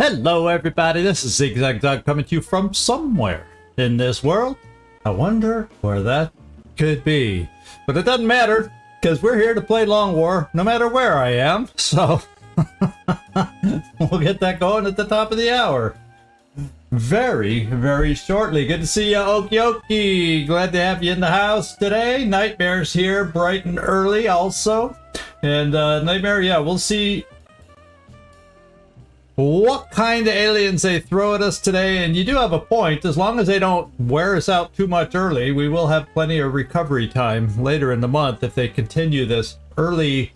Hello everybody, this is Zigzag Doug coming to you from somewhere in this world. I wonder where that could be. But it doesn't matter, because we're here to play Long War no matter where I am. So, we'll get that going at the top of the hour. Very, very shortly. Good to see you, Okie Okie. Glad to have you in the house today. Nightmare's here bright and early also. And Nightmare, yeah, we'll see what kind of aliens they throw at us today. And you do have a point. As long as they don't wear us out too much early, we will have plenty of recovery time later in the month if they continue this early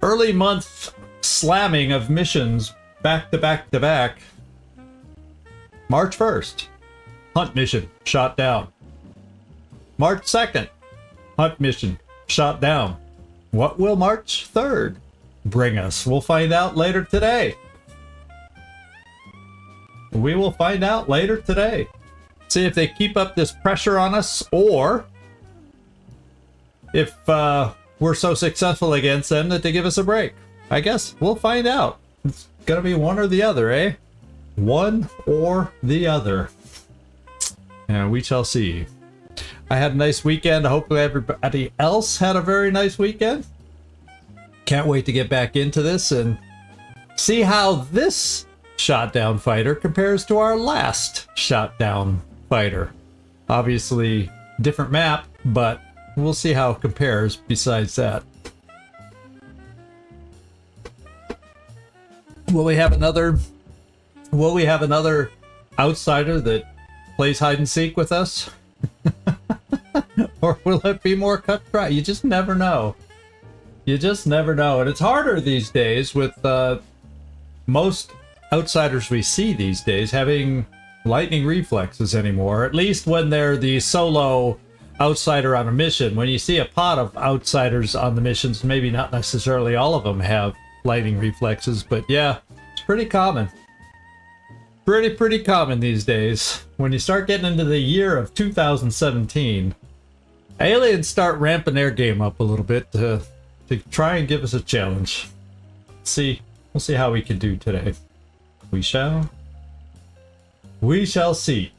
month slamming of missions back to back to back. March 1st, hunt mission shot down. March 2nd, hunt mission shot down. What will March 3rd bring us? We'll find out later today. We will find out later today. See if they keep up this pressure on us, or if we're so successful against them that they give us a break. I guess we'll find out. It's gonna be one or the other, eh? One or the other. And we shall see. I had a nice weekend. Hopefully everybody else had a very nice weekend. Can't wait to get back into this and see how this shot down fighter compares to our last shot down fighter. Obviously different map, but we'll see how it compares besides that. Will we have another outsider that plays hide and seek with us? Or will it be more cutthroat? You just never know. You just never know. And it's harder these days with most outsiders we see these days having lightning reflexes anymore, at least when they're the solo outsider on a mission. When you see a pot of outsiders on the missions, maybe not necessarily all of them have lightning reflexes, but yeah, it's pretty common. Pretty common these days. When you start getting into the year of 2017, aliens start ramping their game up a little bit to try and give us a challenge. We'll see how we can do today. We shall see.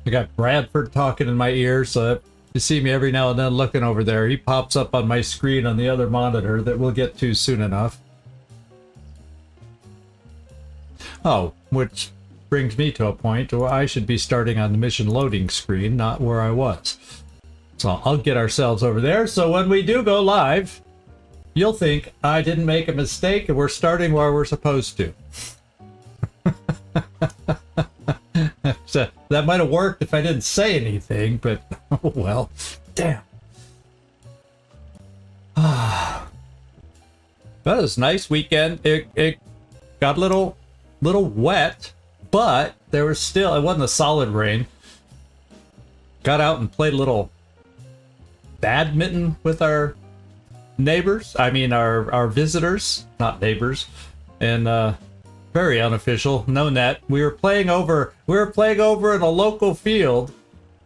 I got Bradford talking in my ear, so you see me every now and then looking over there. He pops up on my screen on the other monitor that we'll get to soon enough. Oh, which brings me to a point where I should be starting on the mission loading screen, not where I was. So I'll get ourselves over there, so when we do go live, you'll think I didn't make a mistake and we're starting where we're supposed to. So that might have worked if I didn't say anything, but oh well. Damn. That was a nice weekend. It got a little wet, but there was still, it wasn't a solid rain. Got out and played a little badminton with our neighbors. I mean our visitors, not neighbors. And very unofficial, no net. We were playing over in a local field,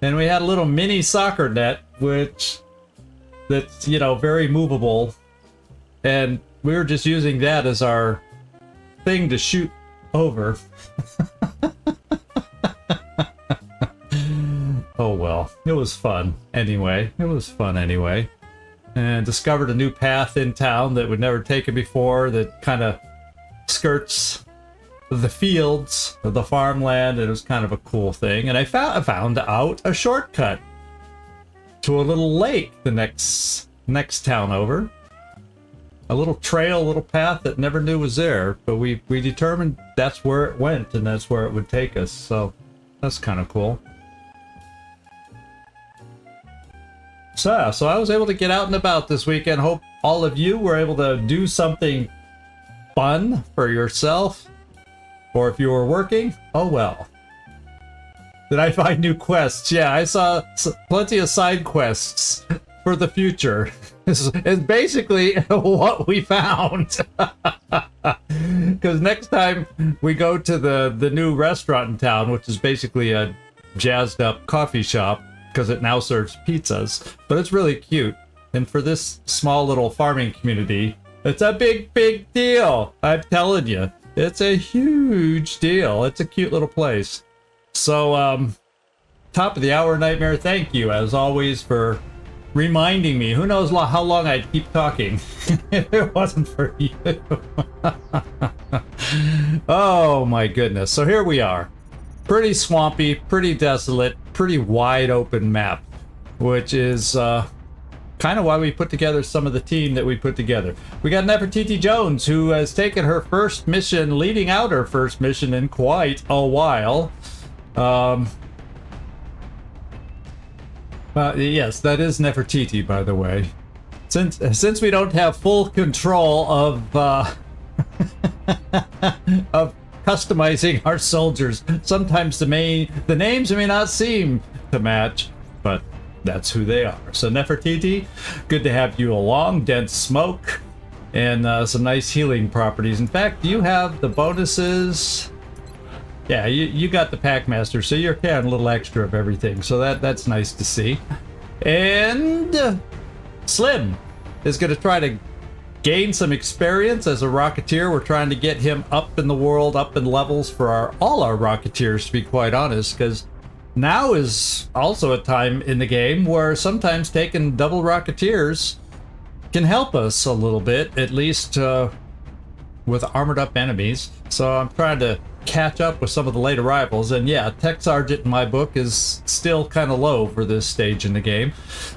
and we had a little mini soccer net that's, you know, very movable, and we were just using that as our thing to shoot over. Oh well, it was fun anyway. And discovered a new path in town that we'd never taken before that kind of skirts the fields of the farmland. It was kind of a cool thing. And I found out a shortcut to a little lake the next town over. A little trail, a little path that never knew was there. But we determined that's where it went and that's where it would take us. So that's kind of cool. So I was able to get out and about this weekend. Hope all of you were able to do something fun for yourself. Or if you were working, oh well. Did I find new quests? Yeah, I saw plenty of side quests for the future. This is basically what we found. Because next time we go to the new restaurant in town, which is basically a jazzed up coffee shop, because it now serves pizzas, but it's really cute. And for this small little farming community, it's a big, big deal. I'm telling you, it's a huge deal. It's a cute little place. So, top of the hour, Nightmare, thank you, as always, for reminding me. Who knows how long I'd keep talking if it wasn't for you. Oh, my goodness. So here we are. Pretty swampy, pretty desolate, pretty wide open map, which is kind of why we put together some of the team that we put together. We got Nefertiti Jones, who has taken her first mission, leading out her first mission in quite a while. Yes, that is Nefertiti, by the way. Since we don't have full control of of customizing our soldiers, sometimes the names may not seem to match, but that's who they are. So Nefertiti, good to have you along. Dense smoke and some nice healing properties. In fact, you have the bonuses. Yeah, you got the Packmaster, so you're carrying a little extra of everything. So that's nice to see. And Slim is going to try to gain some experience as a Rocketeer. We're trying to get him up in the world, up in levels for all our Rocketeers, to be quite honest, because now is also a time in the game where sometimes taking double Rocketeers can help us a little bit, at least with armored up enemies. So I'm trying to catch up with some of the late arrivals, and yeah, Tech Sergeant in my book is still kind of low for this stage in the game,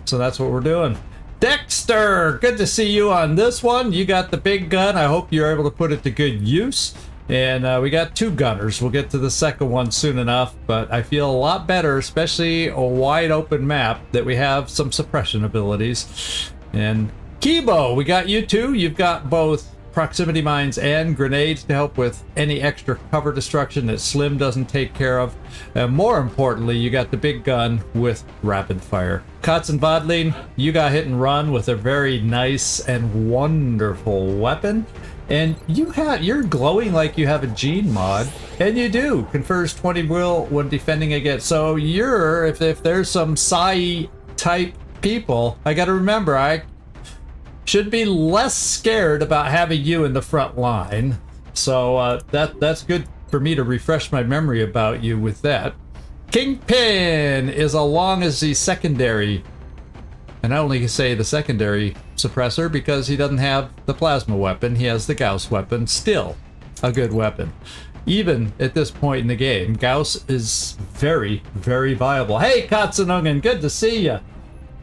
so that's what we're doing. Dexter, good to see you on this one. You got the big gun. I hope you're able to put it to good use. And we got two gunners. We'll get to the second one soon enough, but I feel a lot better, especially a wide open map, that we have some suppression abilities. And Kibo, we got you too. You've got both proximity mines and grenades to help with any extra cover destruction that Slim doesn't take care of. And more importantly, you got the big gun with rapid fire. Kotzen Vodlin, you got hit and run with a very nice and wonderful weapon. And you're glowing like you have a gene mod, and you do. Confers 20 will when defending against. So if there's some Psy type people, I gotta remember, I should be less scared about having you in the front line. So that's good for me to refresh my memory about you with that. Kingpin is along as the secondary, and I only say the secondary suppressor because he doesn't have the plasma weapon. He has the Gauss weapon. Still a good weapon. Even at this point in the game, Gauss is very, very viable. Hey, Katsunungen, good to see you.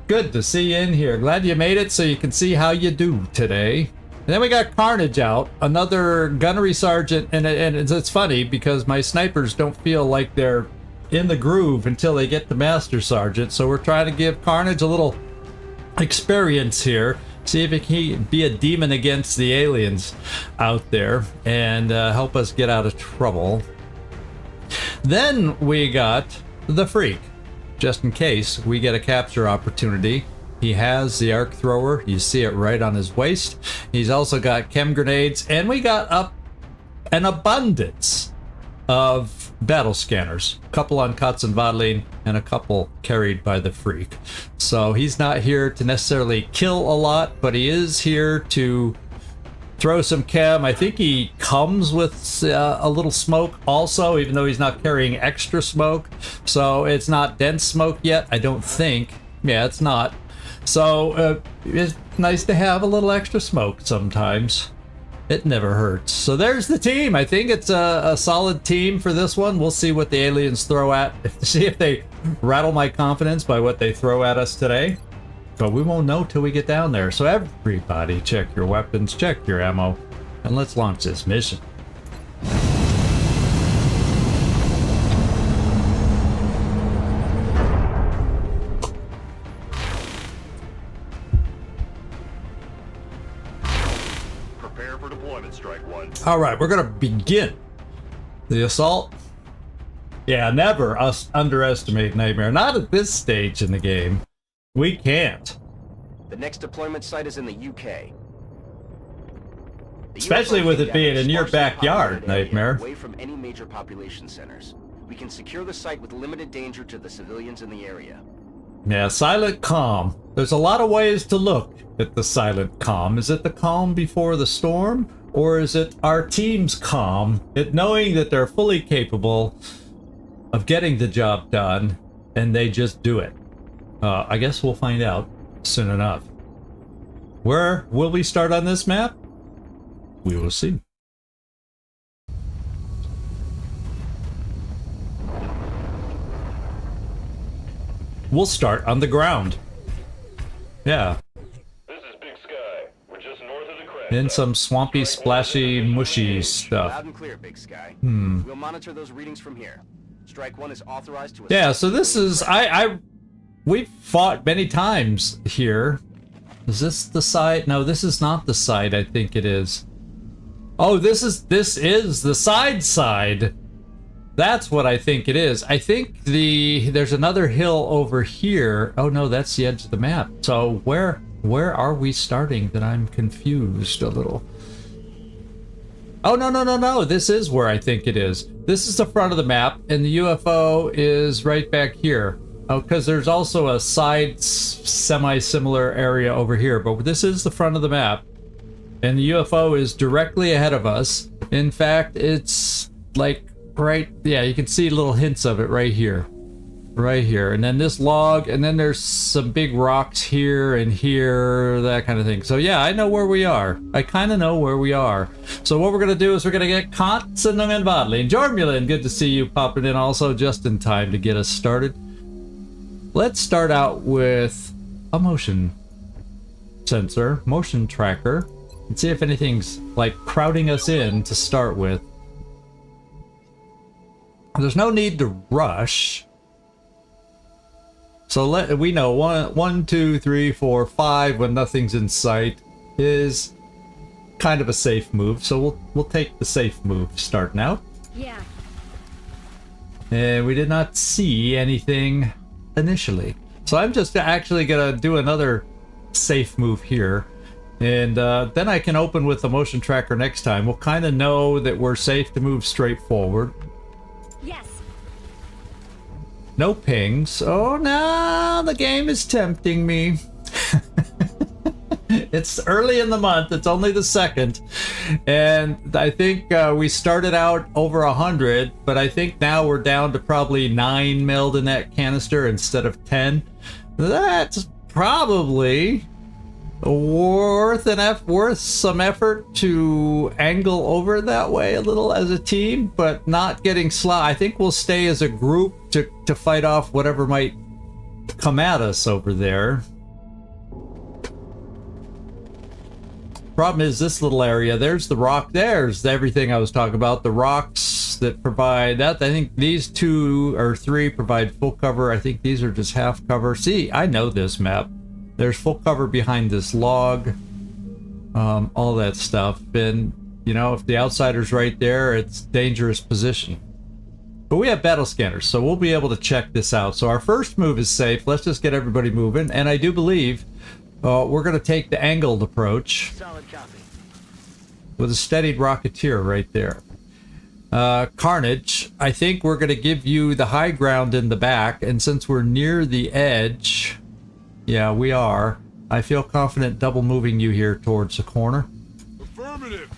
Good to see you in here. Glad you made it so you can see how you do today. And then we got Carnage out, another gunnery sergeant, and it's funny because my snipers don't feel like they're in the groove until they get the master sergeant. So we're trying to give Carnage a little experience here, see if he can be a demon against the aliens out there and help us get out of trouble. Then we got the Freak. Just in case we get a capture opportunity. He has the arc thrower. You see it right on his waist. He's also got chem grenades, and we got up an abundance of battle scanners. A couple on Kotzen Vodlin and a couple carried by the Freak. So he's not here to necessarily kill a lot, but he is here to throw some chem. I think he comes with a little smoke also, even though he's not carrying extra smoke. So it's not dense smoke yet, I don't think. Yeah, it's not. So it's nice to have a little extra smoke sometimes. It never hurts. So there's the team. I think it's a solid team for this one. We'll see what the aliens throw at, see if they rattle my confidence by what they throw at us today. But we won't know till we get down there. So everybody check your weapons, check your ammo, and let's launch this mission. Prepare for deployment, Strike One. All right, we're gonna begin the assault. Yeah, never underestimate Nightmare. Not at this stage in the game. We can't. The next deployment site is in the UK. Especially with it being in your backyard, Nightmare. Away from any major population centers. We can secure the site with limited danger to the civilians in the area. Yeah, silent calm. There's a lot of ways to look at the silent calm. Is it the calm before the storm? Or is it our team's calm at knowing that they're fully capable of getting the job done and they just do it? I guess we'll find out soon enough. Where will we start on this map? We will see. We'll start on the ground. Yeah. This is Big Sky. We're just north of the crash. In some swampy, splashy, mushy stuff. Loud and clear, Big Sky. We'll monitor those readings from here. Strike 1 is authorized to... Yeah, so this is... We've fought many times here. Is this the side? No, this is not the side I think it is. Oh, this is the side. That's what I think it is. I think there's another hill over here. Oh no, that's the edge of the map. So where are we starting that I'm confused a little? Oh no, this is where I think it is. This is the front of the map and the UFO is right back here. Oh, because there's also a side semi-similar area over here, but this is the front of the map. And the UFO is directly ahead of us. In fact, it's like right, yeah, you can see little hints of it right here. Right here. And then this log, and then there's some big rocks here and here, that kind of thing. So yeah, I know where we are. I kind of know where we are. So what we're going to do is we're going to get Konstantin and Bodley. And Jormulin, good to see you popping in also just in time to get us started. Let's start out with a motion sensor, motion tracker, and see if anything's like crowding us in to start with. There's no need to rush. So we know 1, 2, 3, 4, 5 when nothing's in sight is kind of a safe move. So we'll take the safe move starting out. Yeah. And we did not see anything initially. So I'm just actually gonna do another safe move here. And then I can open with the motion tracker next time. We'll kind of know that we're safe to move straight forward. Yes. No pings. Oh no, the game is tempting me. It's early in the month. It's only the 2nd. And I think we started out over 100, but I think now we're down to probably 9 milled in that canister instead of 10. That's probably worth some effort to angle over that way a little as a team, but not getting I think we'll stay as a group to fight off whatever might come at us over there. Problem is this little area, there's the rock, there's everything I was talking about, the rocks that provide that. I think these 2 or 3 provide full cover. I think these are just half cover. See, I know this map. There's full cover behind this log, all that stuff. And, you know, if the outsider's right there, it's dangerous position. But we have battle scanners, so we'll be able to check this out. So our first move is safe. Let's just get everybody moving. And I do believe we're going to take the angled approach. Solid copy. With a steadied rocketeer right there. Carnage, I think we're going to give you the high ground in the back. And since we're near the edge... Yeah, we are. I feel confident double moving you here towards the corner. Affirmative.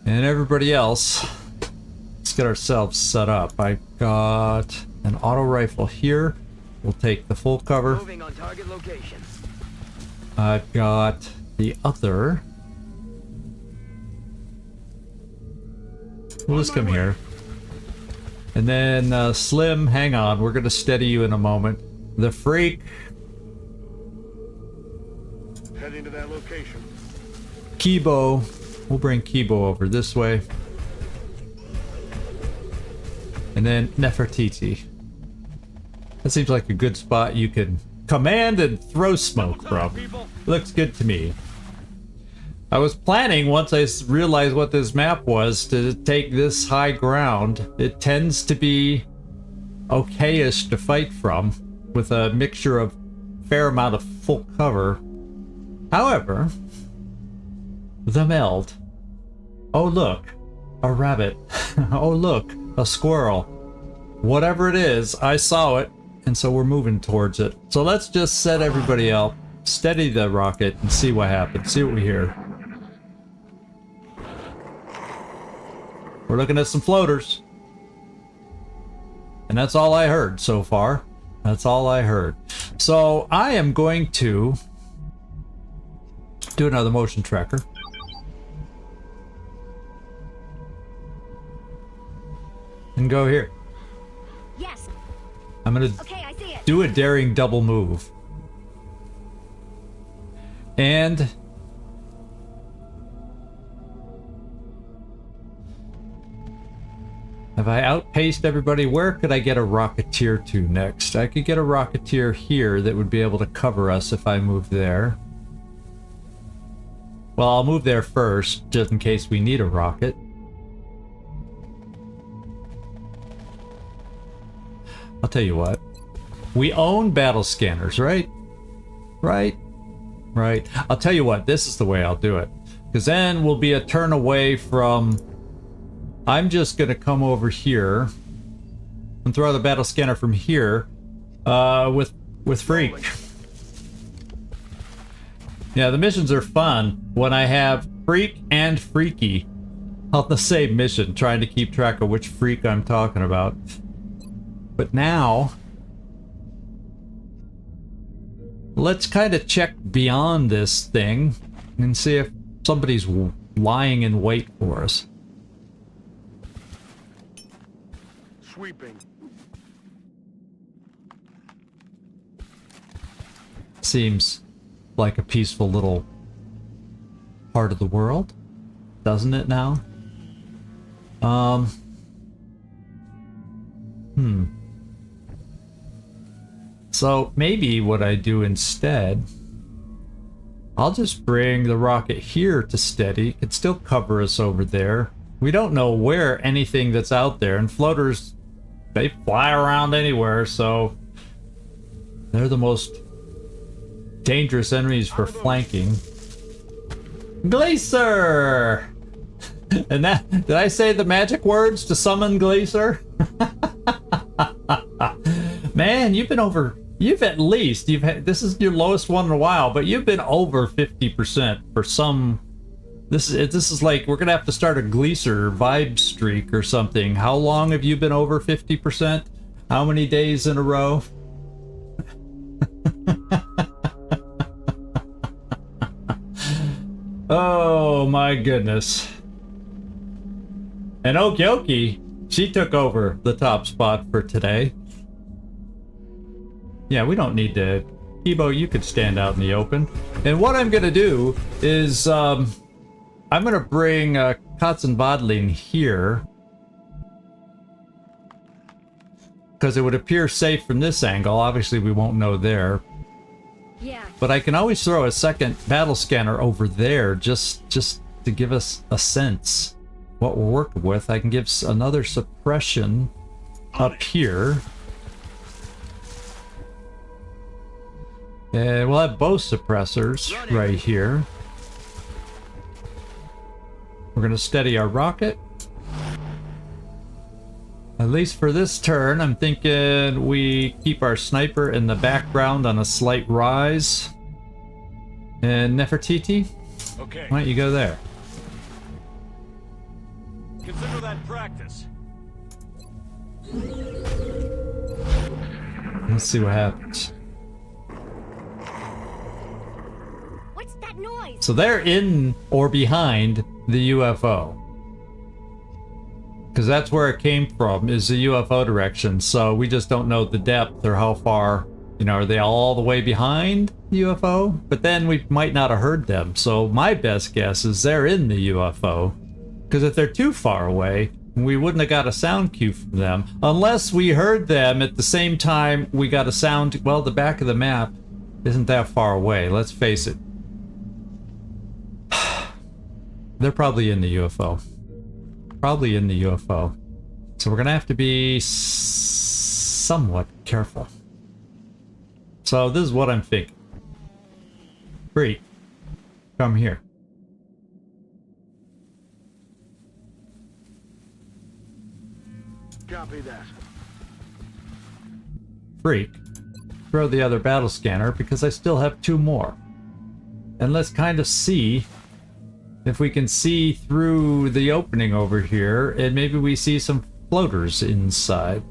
And everybody else, let's get ourselves set up. I got an auto rifle here. We'll take the full cover. Moving on target location. I've got the other. We'll just come here. And then Slim, hang on, we're gonna steady you in a moment. The Freak. Heading to that location. Kibo. We'll bring Kibo over this way. And then Nefertiti. That seems like a good spot you can command and throw smoke from. Looks good to me. I was planning, once I realized what this map was, to take this high ground. It tends to be okay-ish to fight from, with a mixture of fair amount of full cover. However, the meld. Oh look, a rabbit. Oh look, a squirrel. whatever it is, I saw it, and so we're moving towards it. So let's just set everybody up, steady the rocket, and see what happens. See what we hear. We're looking at some floaters. And that's all I heard so far. That's all I heard. So I am going to do another motion tracker. And go here. Yes. I'm gonna Okay, I see it. do a daring double move. And have I outpaced everybody? Where could I get a Rocketeer to next? I could get a Rocketeer here that would be able to cover us if I move there. Well, I'll move there first, just in case we need a rocket. I'll tell you what. We own battle scanners, right? Right? Right. I'll tell you what, this is the way I'll do it. Because then we'll be a turn away from... I'm just going to come over here and throw the battle scanner from here with Freak. Yeah, the missions are fun when I have Freak and Freaky on the same mission, trying to keep track of which Freak I'm talking about. But now, let's kind of check beyond this thing and see if somebody's lying in wait for us. Sweeping. Seems like a peaceful little part of the world, doesn't it now? So maybe what I do instead, I'll just bring the rocket here to steady. It could still cover us over there. We don't know where anything that's out there, and floaters, they fly around anywhere, so they're the most dangerous enemies for flanking. Glacier! And that, did I say the magic words to summon Glacier? Man, you've at least, this is your lowest one in a while, but you've been over 50% for some. This is like, we're gonna have to start a Glacier vibe streak or something. How long have you been over 50%? How many days in a row? Oh my goodness. And Okioki, she took over the top spot for today. Yeah, we don't need to... Ebo, you could stand out in the open. And what I'm gonna do is, I'm gonna bring Katzenbadling here. Because it would appear safe from this angle. Obviously, we won't know there. Yeah. But I can always throw a second battle scanner over there just to give us a sense what we're working with. I can give another suppression up here. And we'll have both suppressors right here. We're going to steady our rocket. At least for this turn, I'm thinking we keep our sniper in the background on a slight rise. And Nefertiti, Okay. why don't you go there? Consider that practice. Let's see what happens. What's that noise? So they're in or behind the UFO. Because that's where it came from, is the UFO direction. So we just don't know the depth or how far, you know, are they all the way behind the UFO? But then we might not have heard them. So my best guess is they're in the UFO. Because if they're too far away, we wouldn't have got a sound cue from them. Unless we heard them at the same time we got a sound. Well, the back of the map isn't that far away. Let's face it. They're probably in the UFO. Probably in the UFO. So we're gonna have to be somewhat careful. So this is what I'm thinking. Free. Come here. Copy that. freak. Throw the other battle scanner because I still have 2 more. And let's kind of see if we can see through the opening over here, and maybe we see some floaters inside.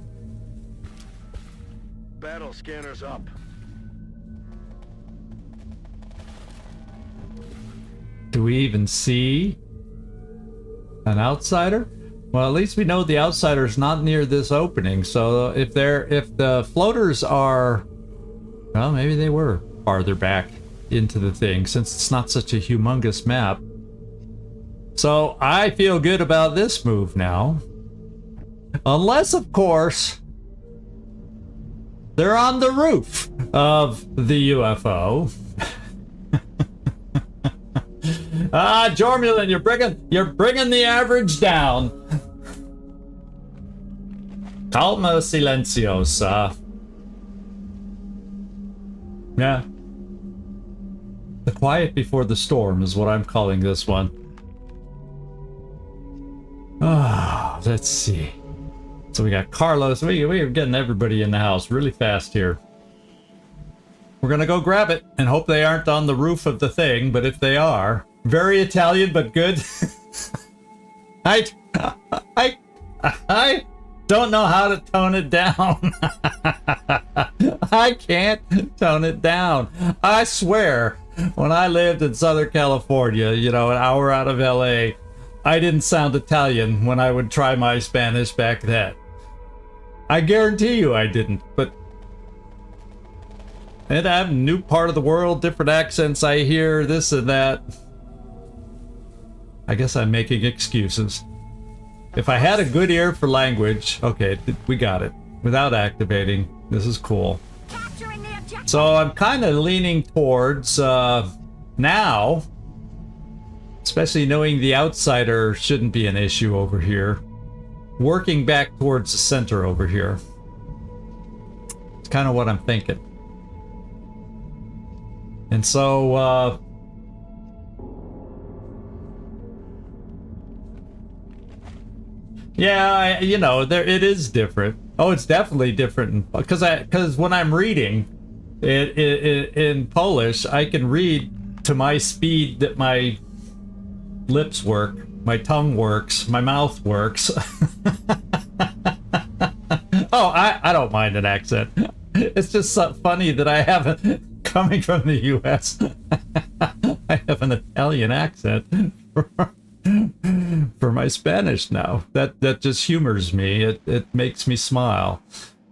Battle scanners up. Do we even see an outsider? Well, at least we know the outsider's not near this opening. So if the floaters are, well, maybe they were farther back into the thing since it's not such a humongous map. So I feel good about this move now. Unless, of course, they're on the roof of the UFO. Ah, Jormulin, you're bringing the average down. Calma silenciosa. Yeah. The quiet before the storm is what I'm calling this one. Ah, let's see. So we got Carlos. We're getting everybody in the house really fast here. We're gonna go grab it and hope they aren't on the roof of the thing, but if they are, very Italian but good. I don't know how to tone it down. I can't tone it down. I swear, when I lived in Southern California, you know, an hour out of LA, I didn't sound Italian when I would try my Spanish back then. I guarantee you I didn't, but and I'm a new part of the world, different accents I hear, this and that. I guess I'm making excuses. If I had a good ear for language, okay, we got it. Without activating, this is cool. Capturing the objective. So I'm kind of leaning towards, now, especially knowing the outsider shouldn't be an issue over here, working back towards the center over here. It's kind of what I'm thinking. And so, yeah, you know, it is different. Oh, it's definitely different because when I'm reading it in Polish, I can read to my speed that my lips work, my tongue works, my mouth works. Oh, I don't mind an accent. It's just so funny that I haven't, coming from the US, I have an Italian accent for my Spanish now. That just humors me. It makes me smile.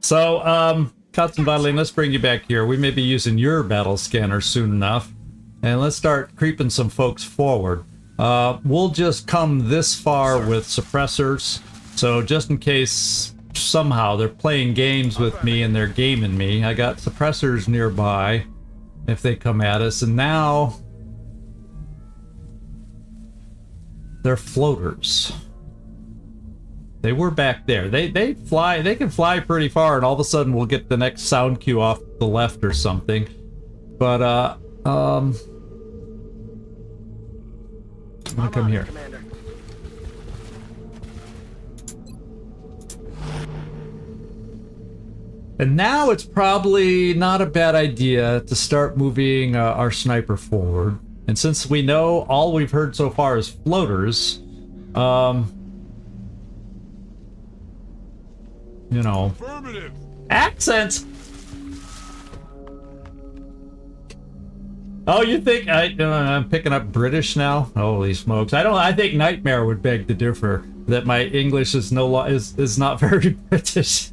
So, Cots and Bottling, let's bring you back here. We may be using your battle scanner soon enough. And let's start creeping some folks forward. We'll just come this far with suppressors. So just in case somehow they're playing games with me and they're gaming me, I got suppressors nearby if they come at us. And now they're floaters. They were back there. They can fly pretty far, and all of a sudden we'll get the next sound cue off the left or something. But I'm gonna come here. Commander. And now it's probably not a bad idea to start moving our sniper forward. And since we know all we've heard so far is floaters, you know, accents. Oh, you think I'm picking up British now? Holy smokes! I think Nightmare would beg to differ that my English is is not very British,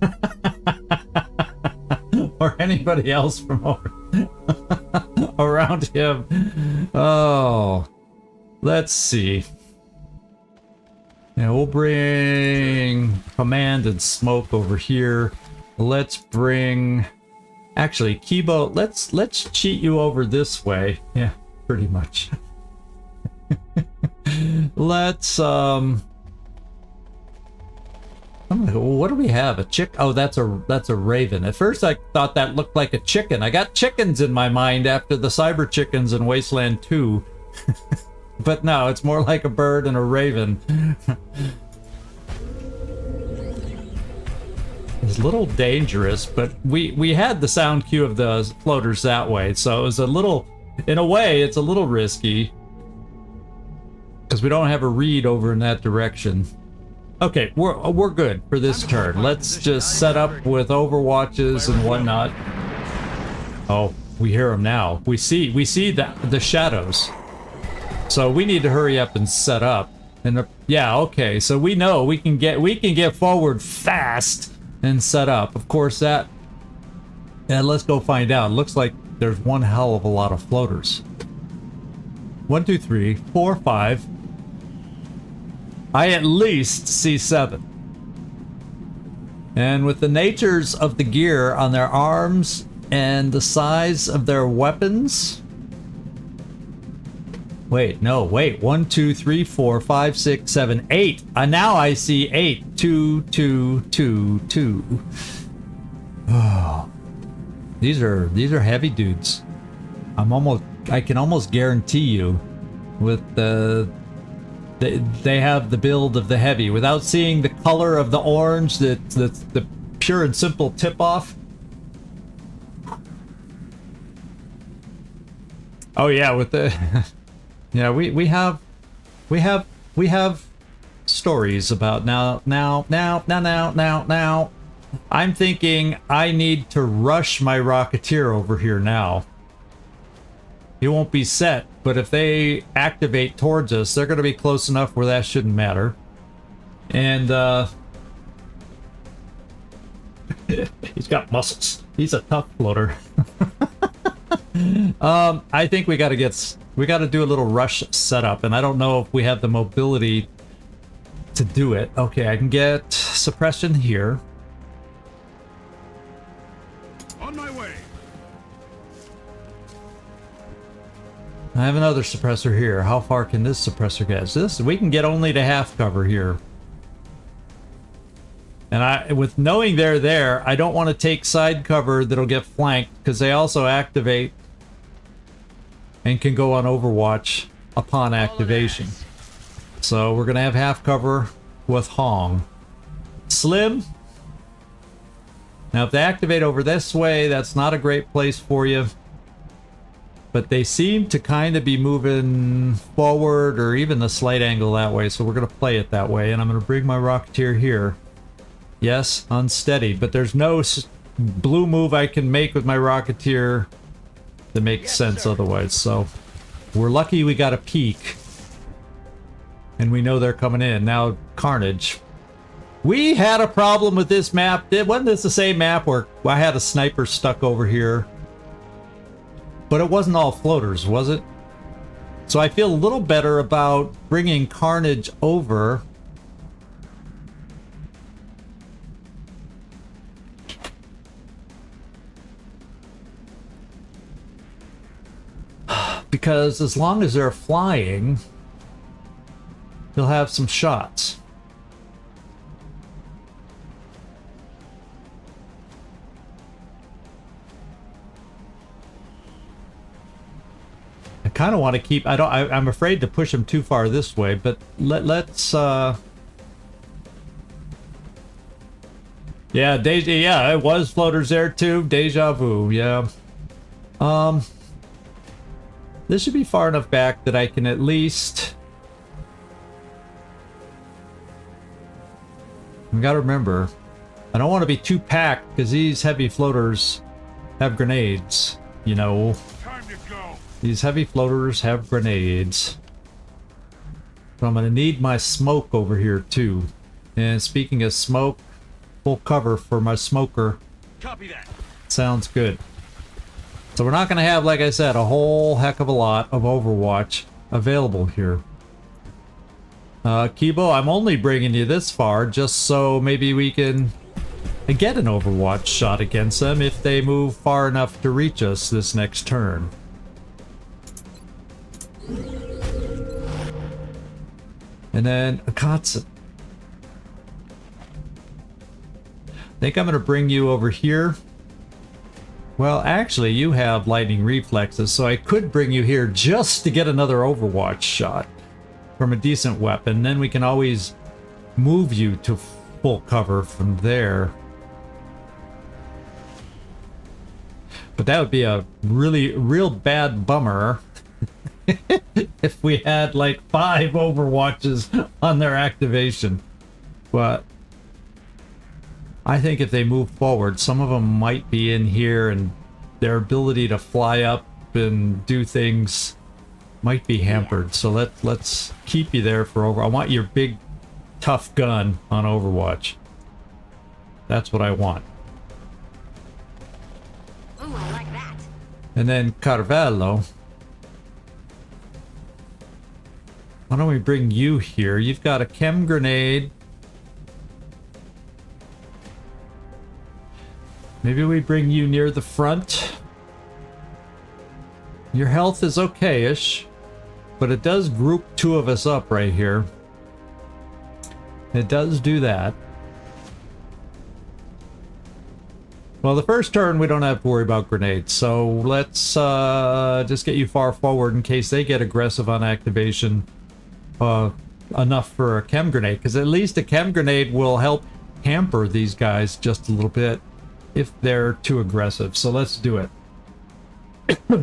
or anybody else from around him. Oh, let's see. Yeah, we'll bring Command and Smoke over here. Let's bring, actually, Kibo, let's cheat you over this way. Yeah, pretty much. Let's I'm like, what do we have? A chick? Oh, that's a raven. At first I thought that looked like a chicken. I got chickens in my mind after the cyber chickens in Wasteland 2. But no, it's more like a bird and a raven. is a little dangerous, but we had the sound cue of the floaters that way, so it was a little, in a way, it's a little risky because we don't have a read over in that direction. Okay, we're good for this turn. Let's just set up with Overwatches and whatnot. Oh, we hear them now. We see the shadows. So we need to hurry up and set up. And yeah, okay. So we know we can get forward fast and set up. Of course that. And let's go find out. It looks like there's one hell of a lot of floaters. 1, 2, 3, 4, 5. I at least see 7. And with the natures of the gear on their arms and the size of their weapons. Wait, no, wait. 1, 2, 3, 4, 5, 6, 7, 8. Now I see 8. 2, 2, 2, 2. Oh. These are heavy dudes. I can almost guarantee you with they have the build of the heavy without seeing the color of the orange, the pure and simple tip off. Oh yeah, with the yeah, we have stories about now. I'm thinking I need to rush my Rocketeer over here now. He won't be set, but if they activate towards us, they're going to be close enough where that shouldn't matter. And he's got muscles. He's a tough floater. I think we got to do a little rush setup, and I don't know if we have the mobility to do it. Okay, I can get suppression here. On my way. I have another suppressor here. How far can this suppressor get? We can get only to half cover here. And with knowing they're there, I don't want to take side cover that'll get flanked because they also activate and can go on Overwatch upon activation. So we're going to have half cover with Hong. Slim. Now if they activate over this way, that's not a great place for you. But they seem to kind of be moving forward or even a slight angle that way, so we're going to play it that way. And I'm going to bring my Rocketeer here. Yes, unsteady, but there's no blue move I can make with my Rocketeer that makes sense otherwise. So we're lucky we got a peek. And we know they're coming in. Now, Carnage. We had a problem with this map. Wasn't this the same map where I had a sniper stuck over here? But it wasn't all floaters, was it? So I feel a little better about bringing Carnage over. Because as long as they're flying, he'll have some shots. I kind of want to keep. I'm afraid to push him too far this way, but let's. Yeah, yeah, it was floaters there too. Deja vu. Yeah. This should be far enough back that I can at least. We gotta remember, I don't want to be too packed because these heavy floaters have grenades. You know. Time to go. These heavy floaters have grenades. So I'm going to need my smoke over here too. And speaking of smoke, full cover for my smoker. Copy that. Sounds good. So we're not going to have, like I said, a whole heck of a lot of Overwatch available here. Kibo, I'm only bringing you this far just so maybe we can get an Overwatch shot against them if they move far enough to reach us this next turn. And then Akatsu. I think I'm going to bring you over here. Well, actually, you have lightning reflexes, so I could bring you here just to get another Overwatch shot from a decent weapon. Then we can always move you to full cover from there. But that would be a real bad bummer if we had like 5 Overwatches on their activation. But I think if they move forward, some of them might be in here, and their ability to fly up and do things might be hampered. So let's keep you there for I want your big tough gun on Overwatch. That's what I want. Ooh, I like that. And then Carvalho. Why don't we bring you here? You've got a chem grenade. Maybe we bring you near the front. Your health is okay-ish, but it does group 2 of us up right here. It does do that. Well, the first turn we don't have to worry about grenades, so let's just get you far forward in case they get aggressive on activation. Enough for a chem grenade, because at least a chem grenade will help hamper these guys just a little bit if they're too aggressive. So let's do it.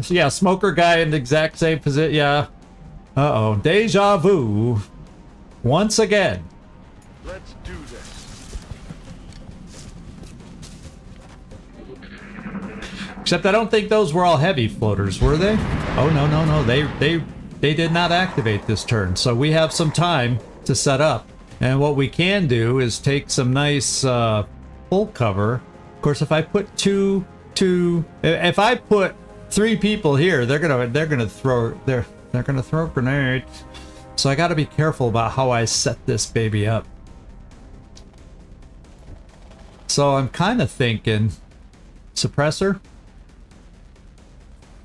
So yeah, smoker guy in the exact same position. Yeah. Uh-oh. Deja vu. Once again. Let's do this. Except I don't think those were all heavy floaters, were they? Oh, no. They did not activate this turn. So we have some time to set up. And what we can do is take some nice full cover. Of course, if I put if I put 3 people here, they're gonna throw grenades. So I got to be careful about how I set this baby up. So I'm kind of thinking suppressor,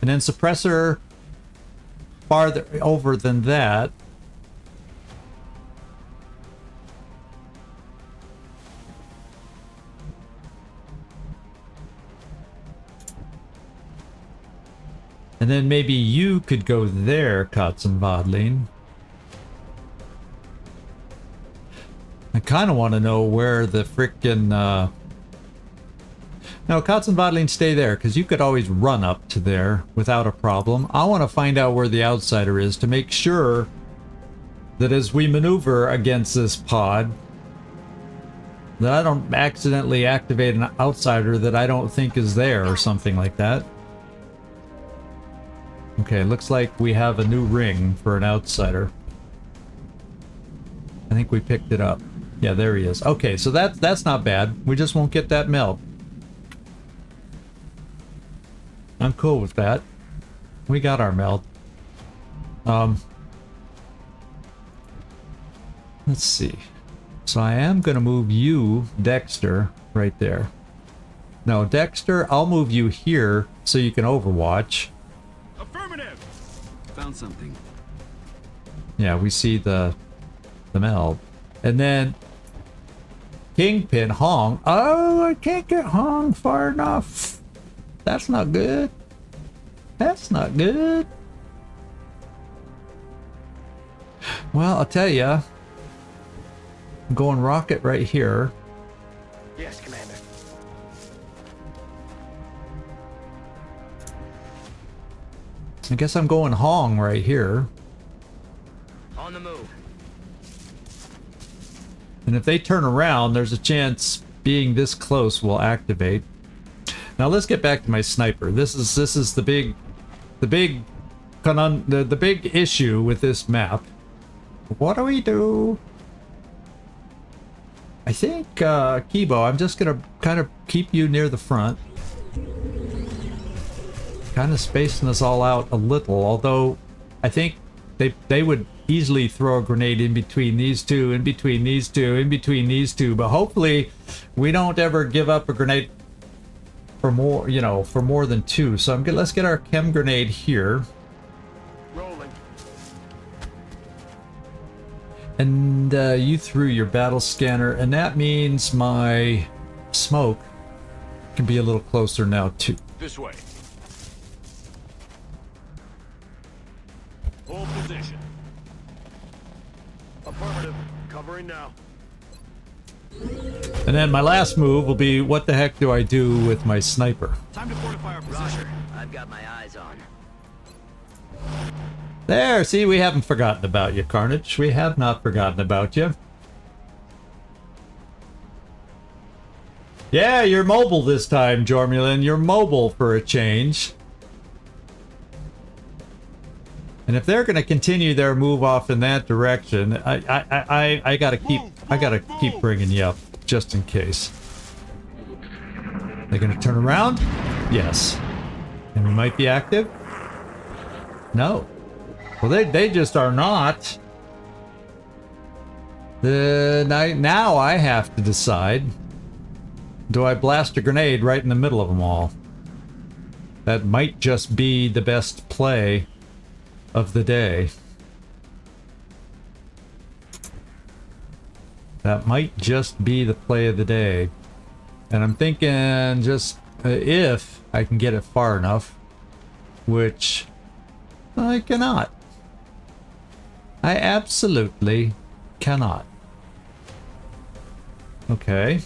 and then suppressor farther over than that. And then maybe you could go there, Katzenbadling. I kind of want to know where the frickin' No, Katzenbadling, stay there, because you could always run up to there without a problem. I want to find out where the outsider is to make sure that as we maneuver against this pod, that I don't accidentally activate an outsider that I don't think is there or something like that. Okay, looks like we have a new ring for an outsider. I think we picked it up. Yeah, there he is. Okay, so that's not bad. We just won't get that meld. I'm cool with that. We got our meld. Let's see. So I am going to move you, Dexter, right there. No, Dexter, I'll move you here so you can Overwatch. Affirmative. Found something. Yeah, we see the meld. And then Kingpin, Hong. Oh, I can't get Hong far enough. That's not good. That's not good. Well, I'll tell you. I'm going rocket right here. Yes, Commander. I guess I'm going Hong right here. On the move. And if they turn around, there's a chance being this close will activate. Now let's get back to my sniper. This is the big issue with this map. What do we do? I think Kibo, I'm just gonna kind of keep you near the front. Kind of spacing us all out a little, although I think they would easily throw a grenade in between these two, in between these two, in between these two, but hopefully we don't ever give up a grenade for more, you know, for more than 2. So I'm good. Let's get our chem grenade here. Rolling. And you threw your battle scanner, and that means my smoke can be a little closer now too. This way. Hold position. Affirmative. Covering now. And then my last move will be, what the heck do I do with my sniper? Time to fortify our position. I've got my eyes on. There, see, we haven't forgotten about you, Carnage. We have not forgotten about you. Yeah, you're mobile this time, Jormulin. You're mobile for a change. And if they're going to continue their move off in that direction, I gotta keep bringing you up just in case. They're going to turn around? Yes. And we might be active? No. Well, they just are not. Now I have to decide. Do I blast a grenade right in the middle of them all? That might just be the best play of the day. That might just be the play of the day. And I'm thinking just if I can get it far enough, which I cannot. I absolutely cannot. Okay.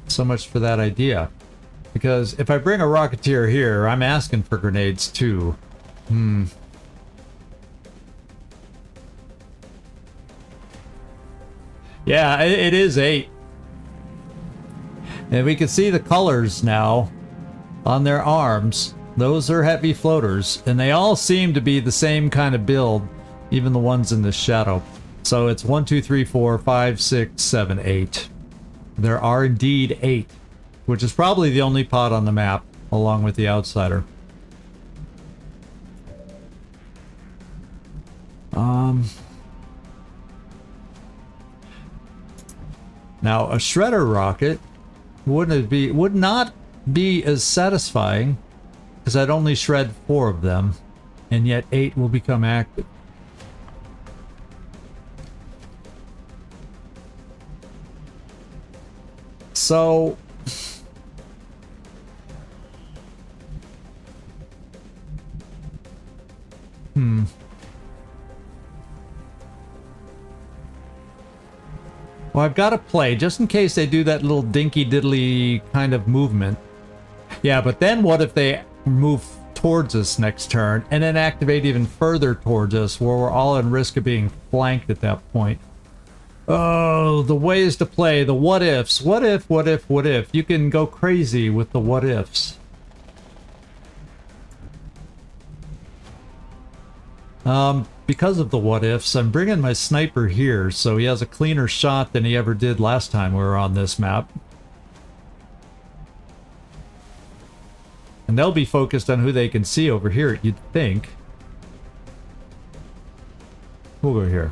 So much for that idea. Because if I bring a Rocketeer here, I'm asking for grenades too. Yeah, it is 8. And we can see the colors now on their arms. Those are heavy floaters, and they all seem to be the same kind of build, even the ones in the shadow. So it's 1, 2, 3, 4, 5, 6, 7, 8. There are indeed 8, which is probably the only pod on the map, along with the Outsider. Now a shredder rocket would not be as satisfying, because I'd only shred 4 of them, and yet 8 will become active. So well, I've got to play, just in case they do that little dinky diddly kind of movement. Yeah, but then what if they move towards us next turn, and then activate even further towards us, where we're all in risk of being flanked at that point? Oh, the ways to play, the what ifs. What if, what if, what if? You can go crazy with the what ifs. Because of the what ifs, I'm bringing my sniper here, so he has a cleaner shot than he ever did last time we were on this map. And they'll be focused on who they can see over here, you'd think. We'll go here.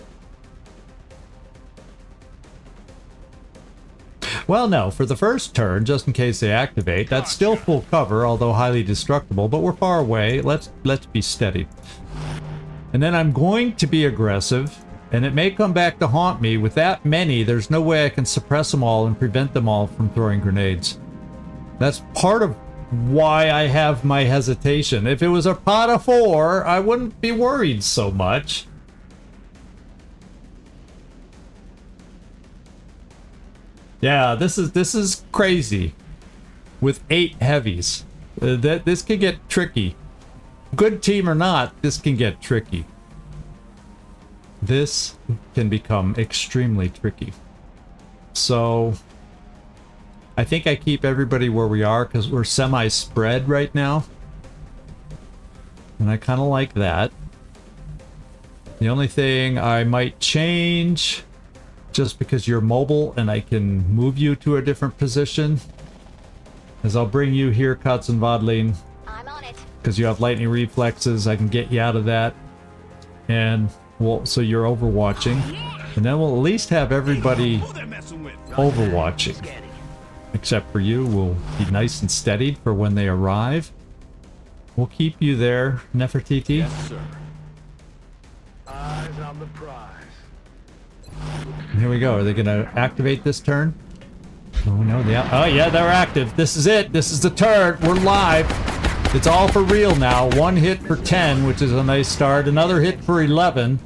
Well, no, for the first turn, just in case they activate, that's still full cover, although highly destructible, but we're far away. Let's be steady. And then I'm going to be aggressive, and it may come back to haunt me. With that many, there's no way I can suppress them all and prevent them all from throwing grenades. That's part of why I have my hesitation. If it was a pot of 4, I wouldn't be worried so much. Yeah, this is crazy. With 8 heavies. This can get tricky. Good team or not, this can get tricky. This can become extremely tricky. So I think I keep everybody where we are, because we're semi-spread right now. And I kind of like that. The only thing I might change, just because you're mobile and I can move you to a different position, is I'll bring you here, Katz and Vodlin. I'm on it. Because you have lightning reflexes, I can get you out of that. And, well, so you're overwatching. And then we'll at least have everybody overwatching. Except for you, we'll be nice and steadied for when they arrive. We'll keep you there, Nefertiti. Yes, sir. Eyes on the prize. Here we go. Are they going to activate this turn? Oh, no. Oh, yeah, they're active. This is it. This is the turn. We're live. It's all for real now. 1 hit for 10, which is a nice start. Another hit for 11.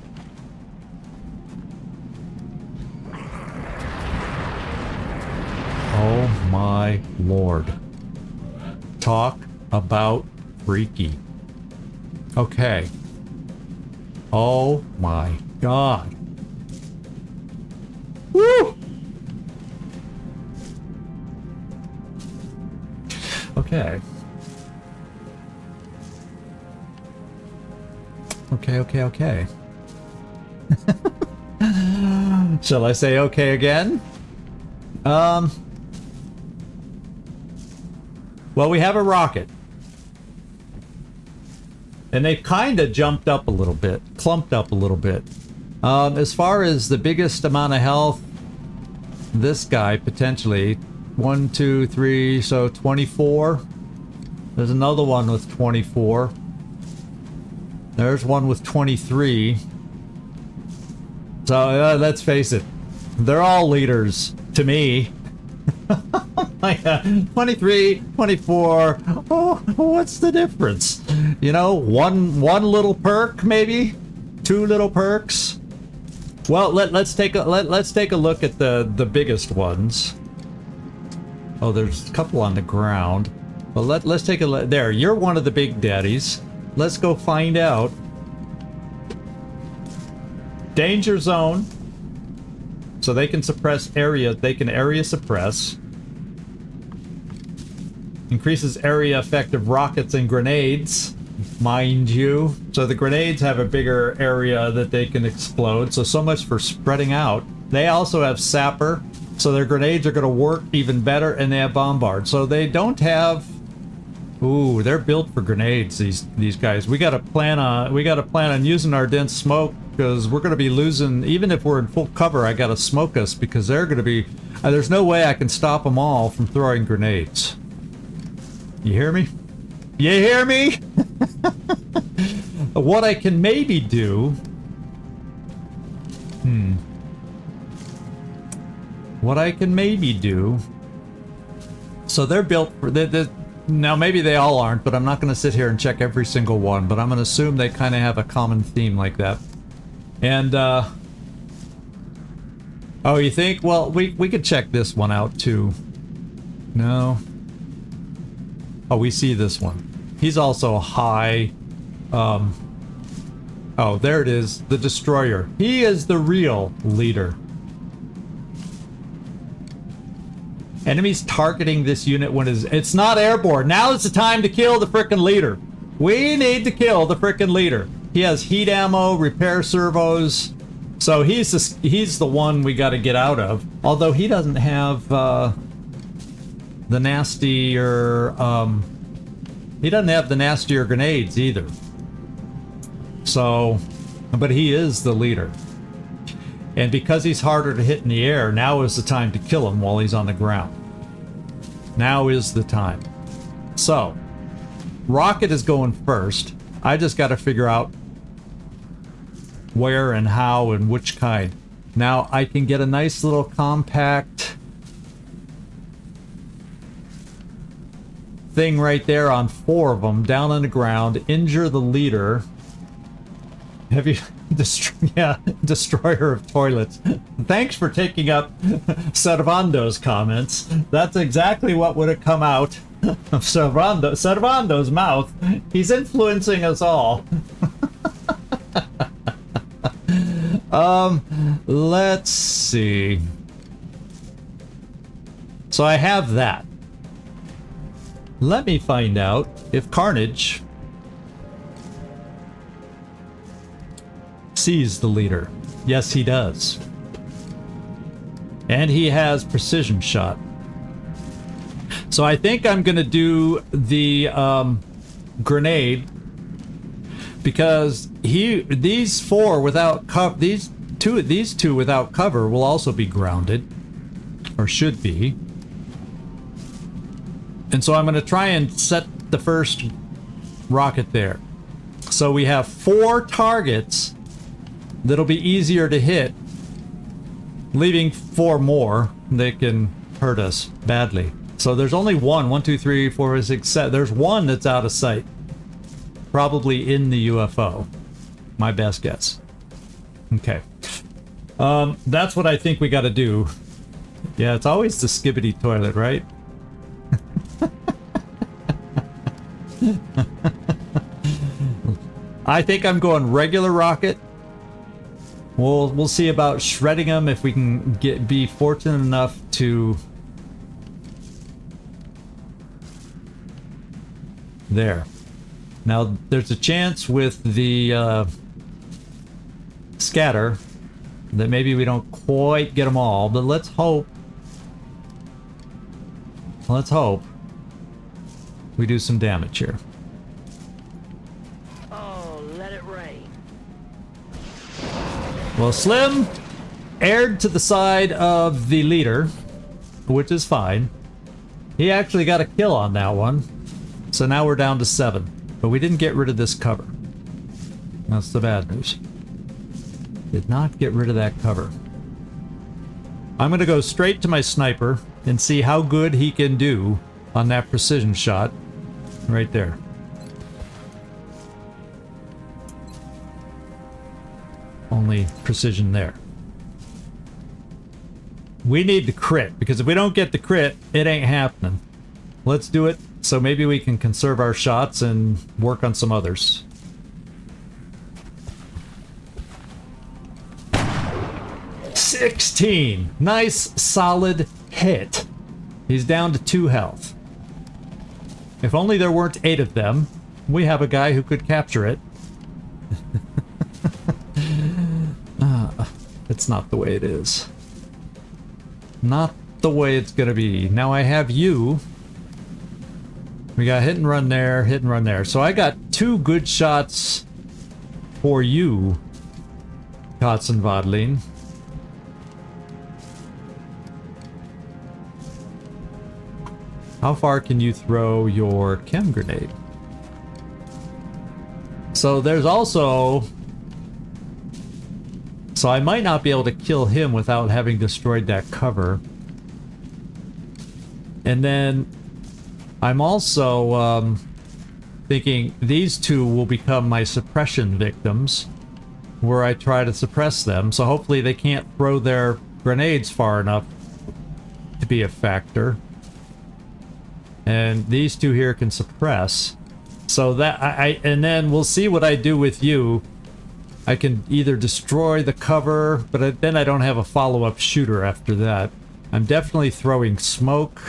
Oh, my Lord. Talk about freaky. Okay. Oh my god. Woo! Okay. Okay. Shall I say okay again? Well, we have a rocket. And they kind of jumped up a little bit, clumped up a little bit. As far as the biggest amount of health, this guy potentially 1, 2, 3, so 24. There's another one with 24. There's one with 23. So let's face it, they're all leaders to me. Like 23, 24. Oh, what's the difference? You know, one little perk, maybe 2 little perks. Well, let's take a look at the biggest ones. Oh, there's a couple on the ground. Well, let's take a look. There, you're one of the big daddies. Let's go find out. Danger zone. So they can suppress area. They can area suppress. Increases area effect of rockets and grenades, mind you. So the grenades have a bigger area that they can explode. So much for spreading out. They also have sapper. So their grenades are going to work even better, and they have bombard. So they don't have. Ooh, they're built for grenades. These guys. We got to plan on using our dense smoke, because we're going to be losing. Even if we're in full cover, I got to smoke us, because they're going to be. There's no way I can stop them all from throwing grenades. You hear me? You hear me? What I can maybe do. What I can maybe do. So they're built for. Now maybe they all aren't, but I'm not going to sit here and check every single one. But I'm going to assume they kind of have a common theme like that. And oh, you think? Well, we could check this one out too. No. Oh, we see this one. He's also high. Oh, there it is. The Destroyer. He is the real leader. Enemies targeting this unit when it's not airborne. Now is the time to kill the frickin' leader. We need to kill the frickin' leader. He has heat ammo, repair servos. So he's the one we got to get out of. Although he doesn't have the nastier grenades either. So, but he is the leader. And because he's harder to hit in the air, now is the time to kill him while he's on the ground. Now is the time. So, rocket is going first. I just got to figure out where and how and which kind. Now, I can get a nice little compact thing right there on 4 of them, down on the ground, injure the leader. Heavy destroyer of toilets. Thanks for taking up Servando's comments. That's exactly what would have come out of Servando's mouth. He's influencing us all. Let's see. So I have that. Let me find out if Carnage sees the leader. Yes, he does. And he has precision shot. So I think I'm gonna do the grenade, because these two without cover will also be grounded, or should be. And so I'm going to try and set the first rocket there. So we have 4 targets that'll be easier to hit, leaving 4 more that can hurt us badly. So there's only 1, 2, 3, 4, 5, 6, 7. There's 1 that's out of sight. Probably in the UFO. My best guess. Okay. That's what I think we got to do. Yeah, it's always the skibbity toilet, right? I think I'm going regular rocket. We'll see about shredding them if we can be fortunate enough to. There. Now there's a chance with the scatter that maybe we don't quite get them all, but let's hope. Let's hope we do some damage here. Oh, let it rain. Well, Slim aired to the side of the leader, which is fine. He actually got a kill on that one. So now we're down to 7. But we didn't get rid of this cover. That's the bad news. Did not get rid of that cover. I'm going to go straight to my sniper and see how good he can do on that precision shot. Right there. Only precision there. We need the crit, because if we don't get the crit, it ain't happening. Let's do it, so maybe we can conserve our shots and work on some others. $16! Nice, solid hit. He's down to 2 health. If only there weren't 8 of them, we have a guy who could capture it. It's not the way it is. Not the way it's gonna be. Now I have you. We got hit and run there, hit and run there. So I got 2 good shots for you, Kotzenwadlin. How far can you throw your chem grenade? So there's also... So I might not be able to kill him without having destroyed that cover. And then I'm also thinking these 2 will become my suppression victims, where I try to suppress them. So hopefully they can't throw their grenades far enough to be a factor. And these 2 here can suppress. So that and then we'll see what I do with you. I can either destroy the cover, but then I don't have a follow-up shooter after that. I'm definitely throwing smoke.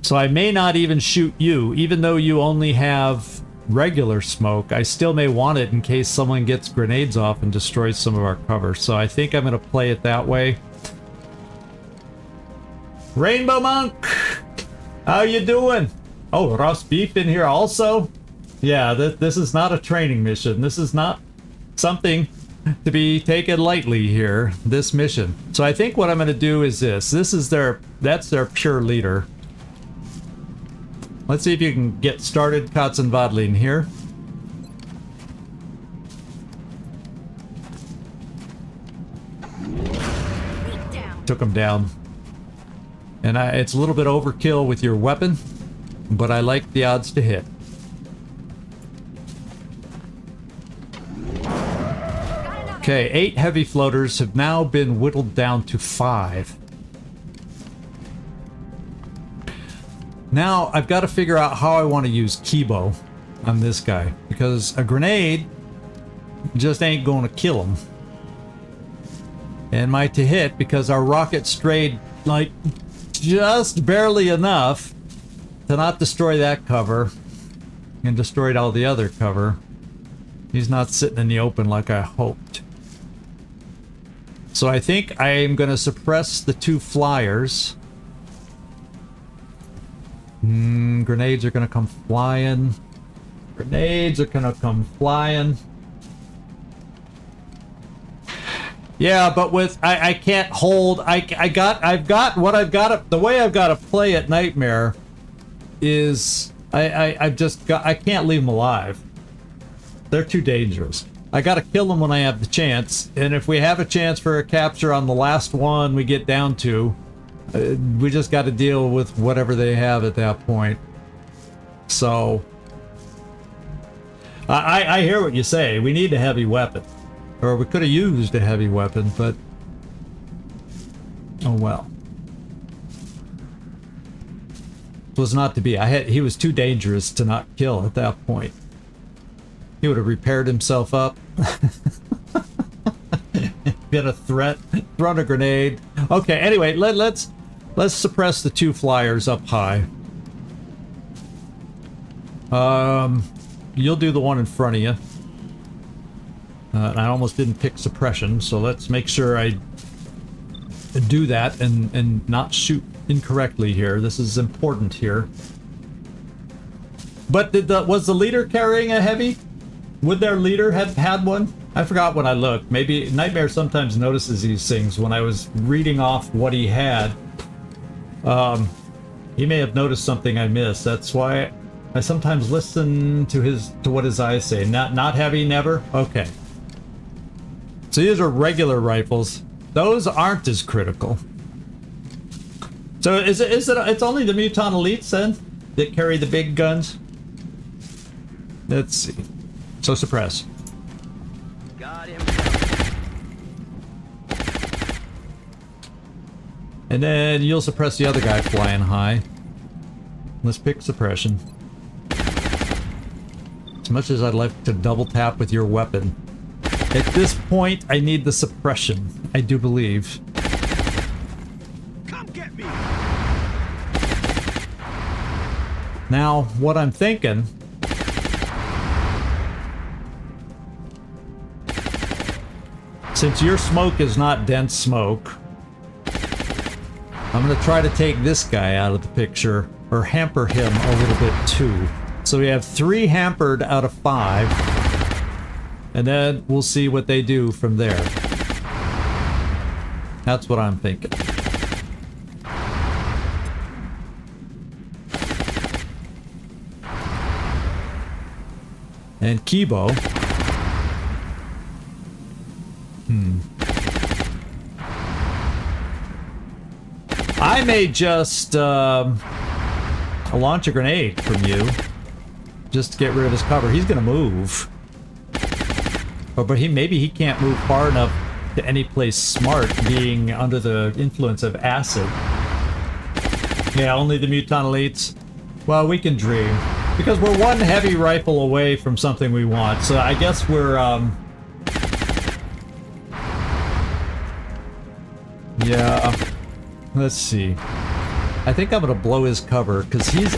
So I may not even shoot you, even though you only have regular smoke. I still may want it in case someone gets grenades off and destroys some of our cover. So I think I'm going to play it that way. Rainbow Monk! How you doing? Oh, roast beef in here also? Yeah, this is not a training mission. This is not something to be taken lightly here, this mission. So I think what I'm going to do is this. That's their pure leader. Let's see if you can get started, Kotzenwadlin here. Took him down. And it's a little bit overkill with your weapon, but I like the odds to hit. Okay, 8 heavy floaters have now been whittled down to 5. Now, I've got to figure out how I want to use Kibo on this guy, because a grenade just ain't going to kill him. And my to hit, because our rocket strayed, like, just barely enough to not destroy that cover, and destroyed all the other cover. He's not sitting in the open like I hoped. So I think I am going to suppress the 2 flyers. Grenades are going to come flying. Grenades are going to come flying. Yeah, but with I can't hold. I've got what I've got to, the way I've got to play at Nightmare is I can't leave them alive. They're too dangerous. I gotta kill them when I have the chance, and if we have a chance for a capture on the last one we get down to, we just got to deal with whatever they have at that point. So I hear what you say. We need a heavy weapon, or we could have used a heavy weapon, but oh well. was not to be. He was too dangerous to not kill at that point. He would have repaired himself up. Been a threat. Thrown a grenade. Okay, anyway, let's suppress the 2 flyers up high. You'll do the one in front of you. I almost didn't pick suppression, so let's make sure I do that and not shoot incorrectly here. This is important here. But was the leader carrying a heavy? Would their leader have had one? I forgot when I looked. Maybe Nightmare sometimes notices these things when I was reading off what he had. He may have noticed something I missed. That's why I sometimes listen to what his eyes say. Not heavy, never? Okay. So these are regular rifles. Those aren't as critical. So it's only the Mutant Elites then that carry the big guns? Let's see. So suppress. Got him. And then you'll suppress the other guy flying high. Let's pick suppression. As much as I'd like to double tap with your weapon, at this point I need the suppression, I do believe. Come get me. Now, what I'm thinking... Since your smoke is not dense smoke, I'm going to try to take this guy out of the picture, or hamper him a little bit too. So we have 3 hampered out of 5, and then we'll see what they do from there. That's what I'm thinking. And Kibo. I may just launch a grenade from you, just to get rid of his cover. He's gonna move, but maybe he can't move far enough to any place smart, being under the influence of acid. Yeah, only the Mutant Elites. Well, we can dream, because we're 1 heavy rifle away from something we want. So I guess we're yeah, let's see. I think I'm gonna blow his cover because he's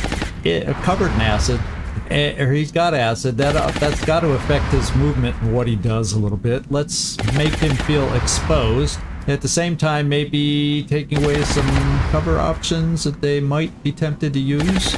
covered in acid, or he's got acid. That's got to affect his movement and what he does a little bit. Let's make him feel exposed. At the same time, maybe taking away some cover options that they might be tempted to use.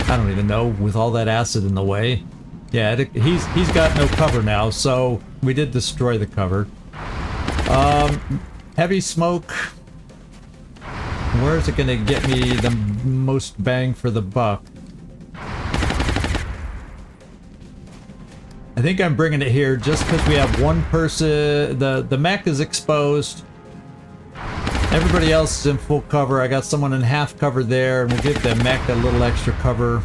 I don't even know, with all that acid in the way. Yeah, he's got no cover now, so we did destroy the cover. Heavy smoke. Where is it gonna get me the most bang for the buck? I think I'm bringing it here just because we have 1 person. The mech is exposed. Everybody else is in full cover. I got someone in half cover there, and we'll give the mech a little extra cover.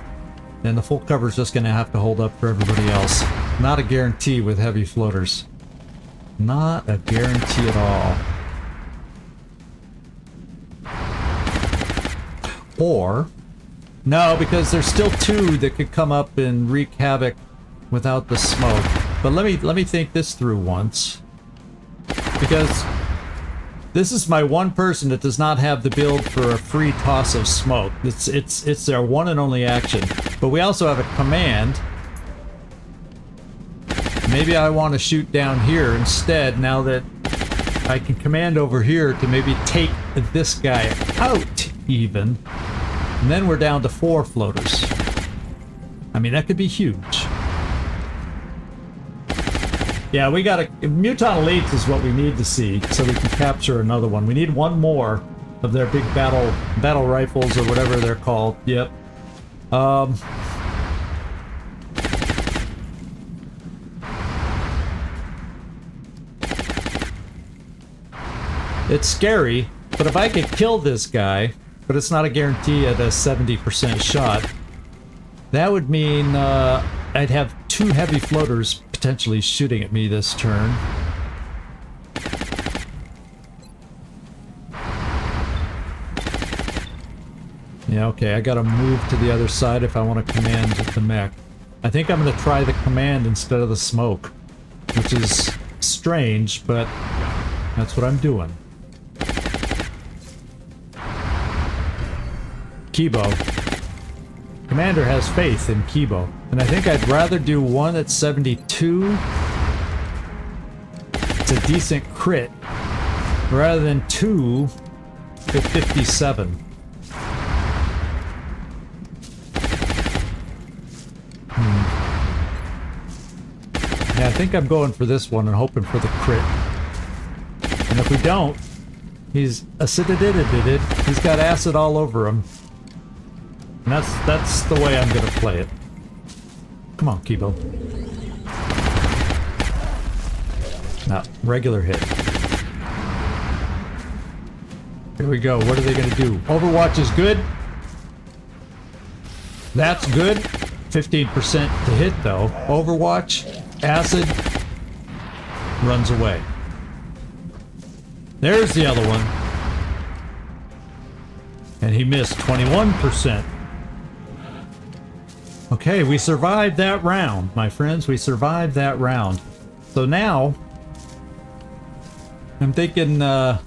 And the full cover is just going to have to hold up for everybody else. Not a guarantee with heavy floaters. Not a guarantee at all. Or... no, because there's still 2 that could come up and wreak havoc without the smoke. But let me think this through once. Because... this is my 1 person that does not have the build for a free toss of smoke. It's their one and only action. But we also have a command. Maybe I want to shoot down here instead, now that I can command over here to maybe take this guy out even. And then we're down to 4 floaters. I mean, that could be huge. Yeah, we got a... Mutant Elites is what we need to see, so we can capture another one. We need 1 more of their big battle rifles, or whatever they're called. Yep. It's scary, but if I could kill this guy, but it's not a guarantee at a 70% shot, that would mean I'd have 2 heavy floaters potentially shooting at me this turn. Yeah, okay, I gotta move to the other side if I want to command the mech. I think I'm gonna try the command instead of the smoke, which is strange, but that's what I'm doing. Kibo. Commander has faith in Kibo, and I think I'd rather do one at 72. It's a decent crit, rather than two at 57. Yeah, I think I'm going for this one and hoping for the crit. And if we don't, he's acidididididid. He's got acid all over him. And that's the way I'm gonna play it. Come on, Kibo. No, regular hit. Here we go. What are they gonna do? Overwatch is good. That's good. 15% to hit though. Overwatch, acid, runs away. There's the other one. And he missed 21%. Okay, we survived that round, my friends. We survived that round. So now, I'm thinking, I'm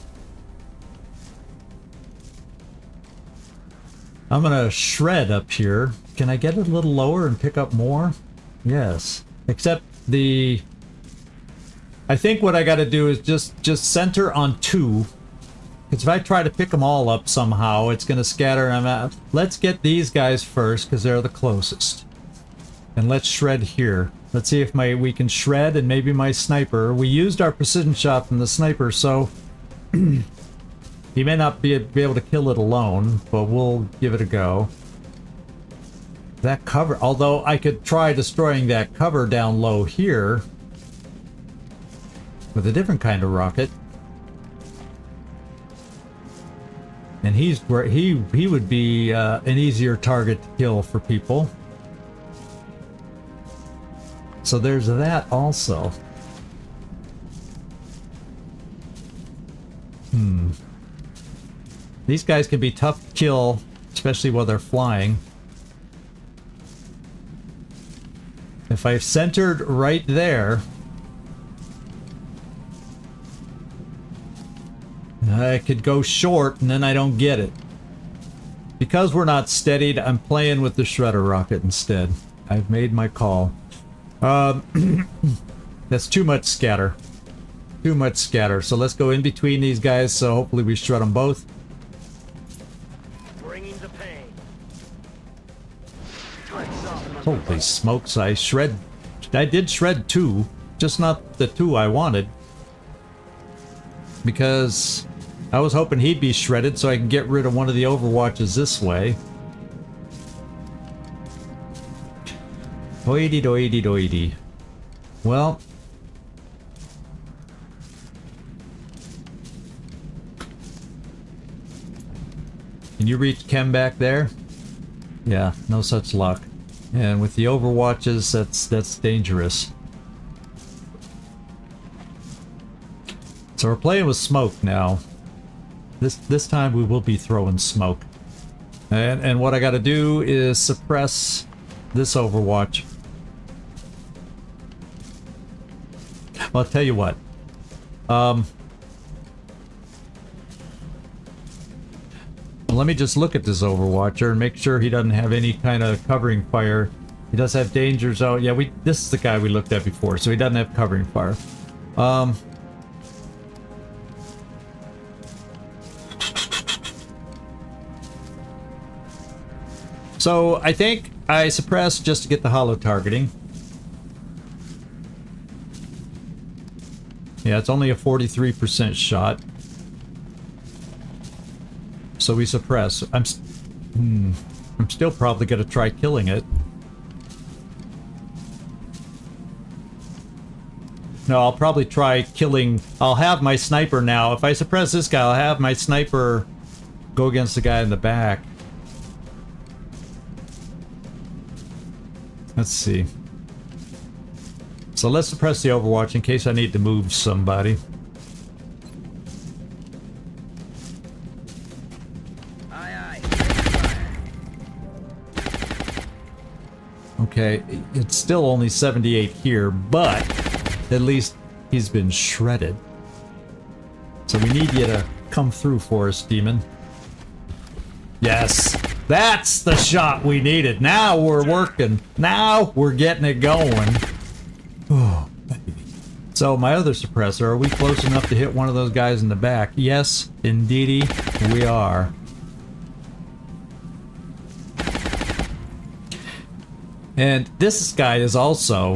gonna shred up here. Can I get it a little lower and pick up more? Yes. Except the... I think what I gotta do is just center on 2. Because if I try to pick them all up somehow, it's gonna scatter them out. Let's get these guys first, because they're the closest. And let's shred here. Let's see if we can shred, and maybe my sniper. We used our precision shot from the sniper, so... he may not be able to kill it alone, but we'll give it a go. That cover... Although I could try destroying that cover down low here... with a different kind of rocket. And he's where he would be an easier target to kill for people. So there's that also. These guys can be tough to kill, especially while they're flying. If I've centered right there, I could go short and then I don't get it. Because we're not steadied, I'm playing with the shredder rocket instead. I've made my call. That's too much scatter. Too much scatter. So let's go in between these guys, so hopefully we shred them both. Bringing the pain. Holy smokes, I did shred 2, just not the 2 I wanted. Because I was hoping he'd be shredded so I can get rid of one of the Overwatches this way. Doity doity doity. Well. Can you reach Kem back there? Yeah, no such luck. And with the Overwatches, that's dangerous. So we're playing with smoke now. This time we will be throwing smoke. And what I gotta do is suppress this Overwatch. Well, I'll tell you what. Let me just look at this Overwatcher and make sure he doesn't have any kind of covering fire. He does have danger zone. Yeah, this is the guy we looked at before, so he doesn't have covering fire. So I think I suppressed just to get the hollow targeting. Yeah, it's only a 43% shot. So we suppress. I'm still probably gonna try killing it. No, I'll probably try killing... I'll have my sniper now. If I suppress this guy, I'll have my sniper go against the guy in the back. Let's see. So let's suppress the Overwatch in case I need to move somebody. Okay, it's still only 78 here, but at least he's been shredded. So we need you to come through for us, Demon. Yes, that's the shot we needed. Now we're working. Now we're getting it going. Oh, baby. So my other suppressor, are we close enough to hit one of those guys in the back? Yes, indeedy, we are. And this guy is also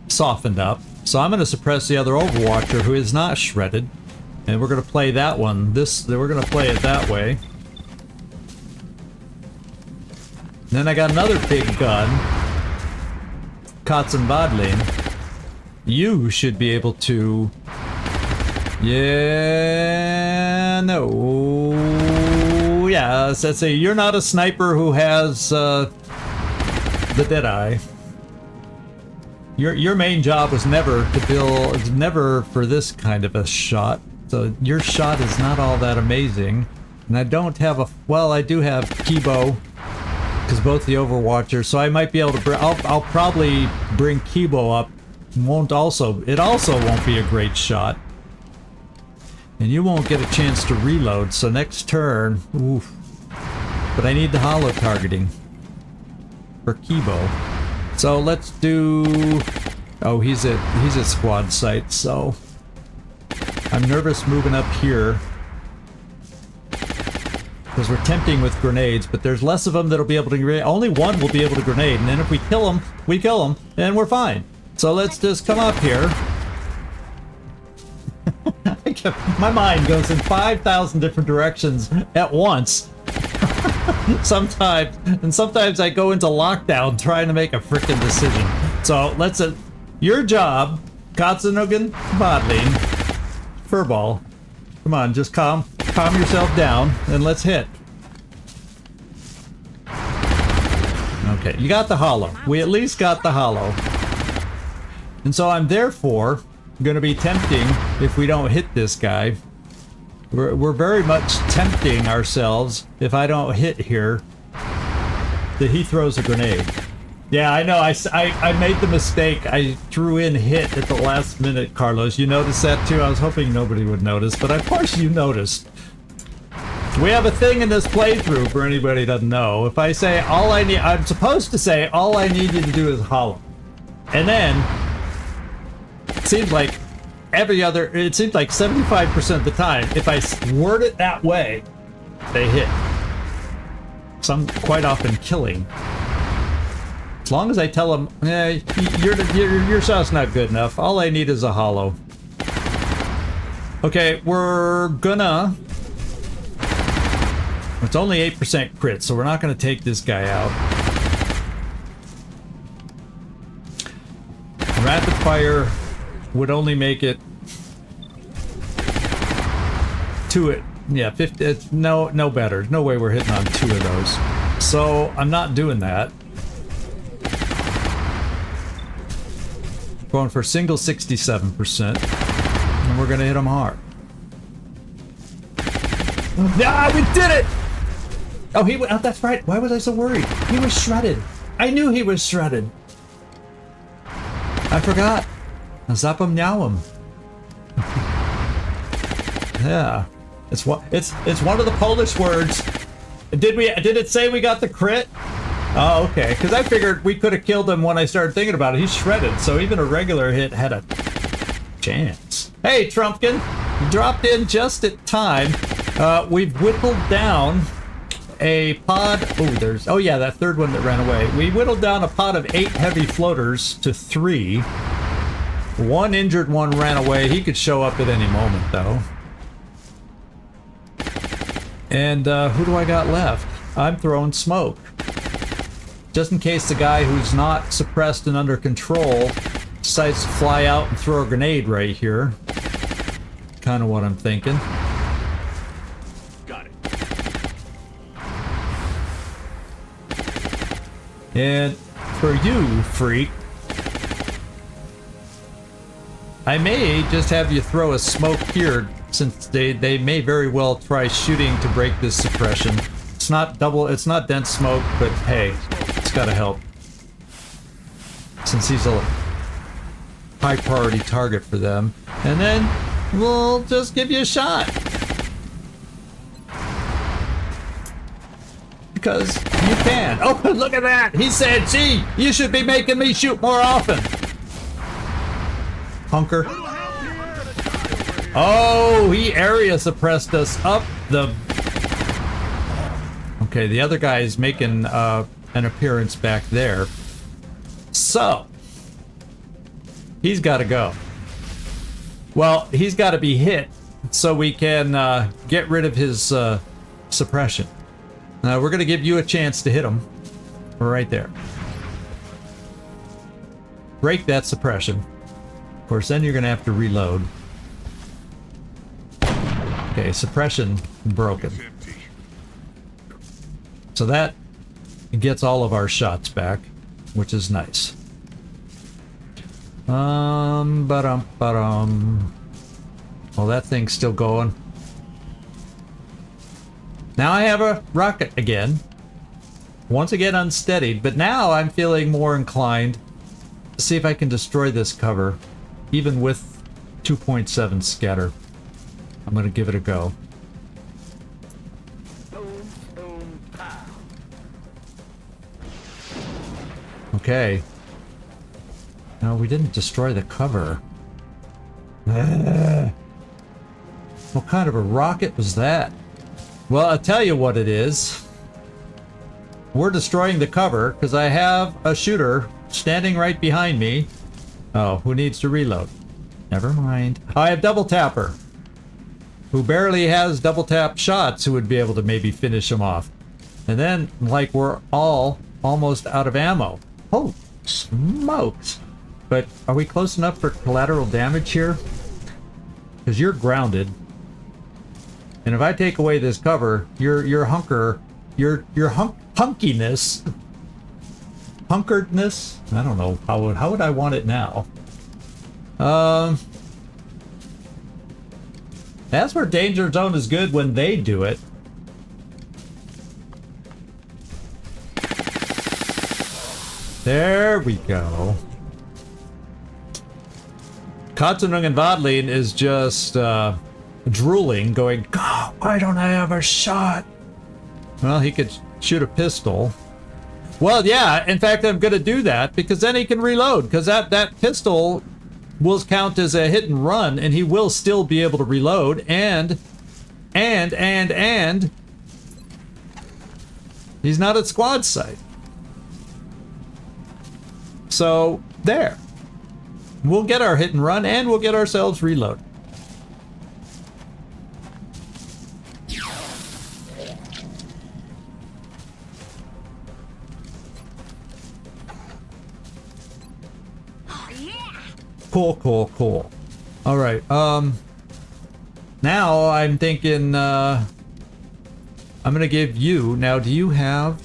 softened up. So I'm going to suppress the other Overwatcher who is not shredded. And we're going to play that one. We're going to play it that way. Then I got another big gun. Katzenbadlin. You should be able to... Yeah... No... Yeah, so say you're not a sniper who has the Deadeye. Your main job was never to build, never for this kind of a shot. So your shot is not all that amazing. And I don't have a, well, I do have Kibo, because both the Overwatchers, so I might be able to, I'll probably bring Kibo up. It also won't be a great shot. And you won't get a chance to reload, so next turn, oof. But I need the holo targeting for Kibo. So let's do, oh, he's at squad site, so I'm nervous moving up here because we're tempting with grenades, but there's less of them that'll be able to grenade. Only one will be able to grenade, and then if we kill him, and we're fine. So let's just come up here. My mind goes in 5,000 different directions at once. Sometimes I go into lockdown trying to make a frickin' decision. So let's, your job, Katzenogen Bodling, Furball. Come on, just calm yourself down and let's hit. Okay, you got the holo. We at least got the holo. And so I'm therefore going to be tempting if we don't hit this guy. We're very much tempting ourselves if I don't hit here that he throws a grenade. Yeah, I know. I made the mistake. I threw in hit at the last minute, Carlos. You noticed that too? I was hoping nobody would notice, but of course you noticed. We have a thing in this playthrough for anybody who doesn't know. If I say all I need, I'm supposed to say all I need you to do is holo. And then it seems like it seems like 75% of the time, if I word it that way, they hit. Some quite often killing. As long as I tell them, your shot's not good enough. All I need is a holo. Okay, we're gonna. It's only 8% crit, so we're not gonna take this guy out. Rapid fire would only make it to it. Yeah, 50. It's no better. No way we're hitting on 2 of those. So I'm not doing that. Going for single 67%, and we're gonna hit him hard. Ah, we did it! Oh, oh, that's right. Why was I so worried? He was shredded. I knew he was shredded. I forgot. Zapam nyałam. Yeah, it's one of the Polish words. Did it say we got the crit? Oh, okay. Because I figured we could have killed him when I started thinking about it. He's shredded, so even a regular hit had a chance. Hey, Trumpkin, you dropped in just at time. We've whittled down a pod. Oh yeah, that third one that ran away. We whittled down a pod of 8 heavy floaters to 3. One injured one ran away. He could show up at any moment, though. And who do I got left? I'm throwing smoke. Just in case the guy who's not suppressed and under control decides to fly out and throw a grenade right here. Kind of what I'm thinking. Got it. And for you, freak, I may just have you throw a smoke here, since they may very well try shooting to break this suppression. It's not dense smoke, but hey, it's gotta help. Since he's a high priority target for them. And then we'll just give you a shot. Because you can. Oh, look at that! He said, gee, you should be making me shoot more often. Hunker. Oh, he area suppressed us up the... Okay, the other guy is making an appearance back there. So, he's got to go. Well, he's got to be hit so we can get rid of his suppression. We're going to give you a chance to hit him. We're right there. Break that suppression. Of course, then you're going to have to reload. Okay, suppression broken. So that gets all of our shots back, which is nice. Ba-dum. Well, that thing's still going. Now I have a rocket again. Once again unsteadied, but now I'm feeling more inclined to see if I can destroy this cover, even with 2.7 scatter. I'm gonna give it a go. Okay. No, we didn't destroy the cover. What kind of a rocket was that? Well, I'll tell you what it is. We're destroying the cover because I have a shooter standing right behind me. Oh, who needs to reload? Never mind. I have Double Tapper, who barely has double tap shots, who would be able to maybe finish him off. And then, like, we're all almost out of ammo. Oh, smokes. But are we close enough for collateral damage here? Because you're grounded. And if I take away this cover, your hunkiness, hunkeredness, I don't know, how would I want it now? That's where Danger Zone is good when they do it. There we go. Katzenung and Wadlin is just drooling, going, God, why don't I have a shot? Well, he could shoot a pistol. Well, yeah, in fact, I'm going to do that because then he can reload, because that pistol will count as a hit and run, and he will still be able to reload, and he's not at squad sight. So, there. We'll get our hit and run, and we'll get ourselves reload. Cool. All right. Now I'm thinking, I'm gonna give you, now do you have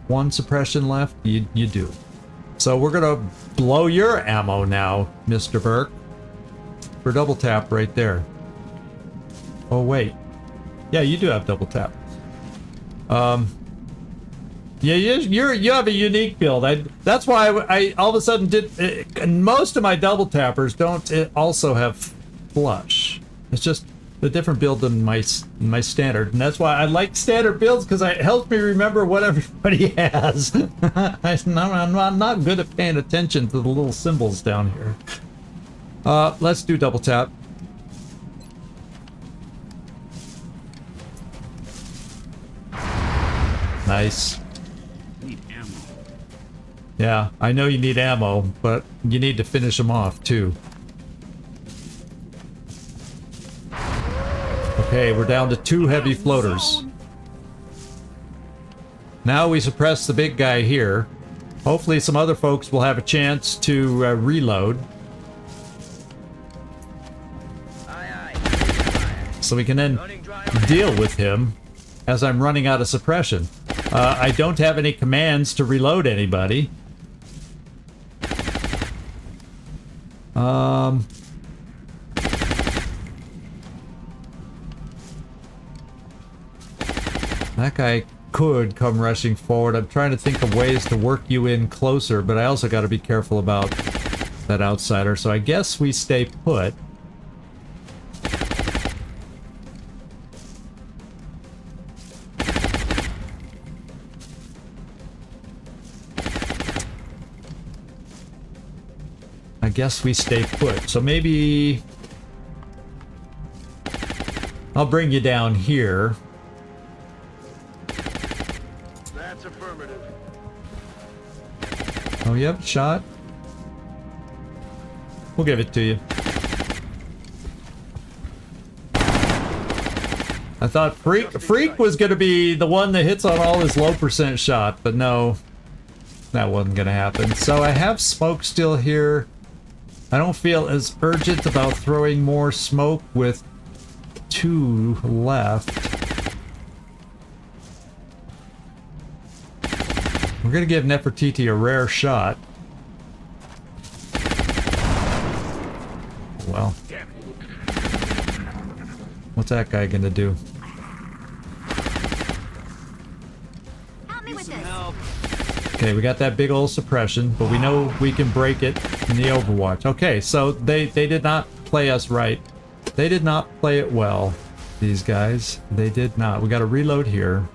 one suppression left? You do. So we're gonna blow your ammo now, Mr. Burke. For double tap right there. Oh wait. Yeah, you do have double tap. Yeah, you have a unique build. That's why I all of a sudden did. Most of my double tappers don't also have flush. It's just a different build than my standard, and that's why I like standard builds, because it helps me remember what everybody has. I'm not good at paying attention to the little symbols down here. Let's do double tap. Nice. Yeah, I know you need ammo, but you need to finish them off, too. Okay, we're down to 2 heavy floaters. Now we suppress the big guy here. Hopefully some other folks will have a chance to reload. So we can then deal with him as I'm running out of suppression. I don't have any commands to reload anybody. That guy could come rushing forward. I'm trying to think of ways to work you in closer, but I also got to be careful about that outsider. So I guess we stay put. I guess we stay put. So maybe I'll bring you down here. That's affirmative. Oh, you have a shot? We'll give it to you. I thought Freak was going to be the one that hits on all his low percent shot, but no, that wasn't going to happen. So I have smoke still here. I don't feel as urgent about throwing more smoke with 2 left. We're going to give Nefertiti a rare shot. Well, what's that guy going to do? Help me with this. Okay, we got that big old suppression, but we know we can break it in the Overwatch. Okay, so they did not play us right. They did not play it well, these guys. They did not. We got to reload here.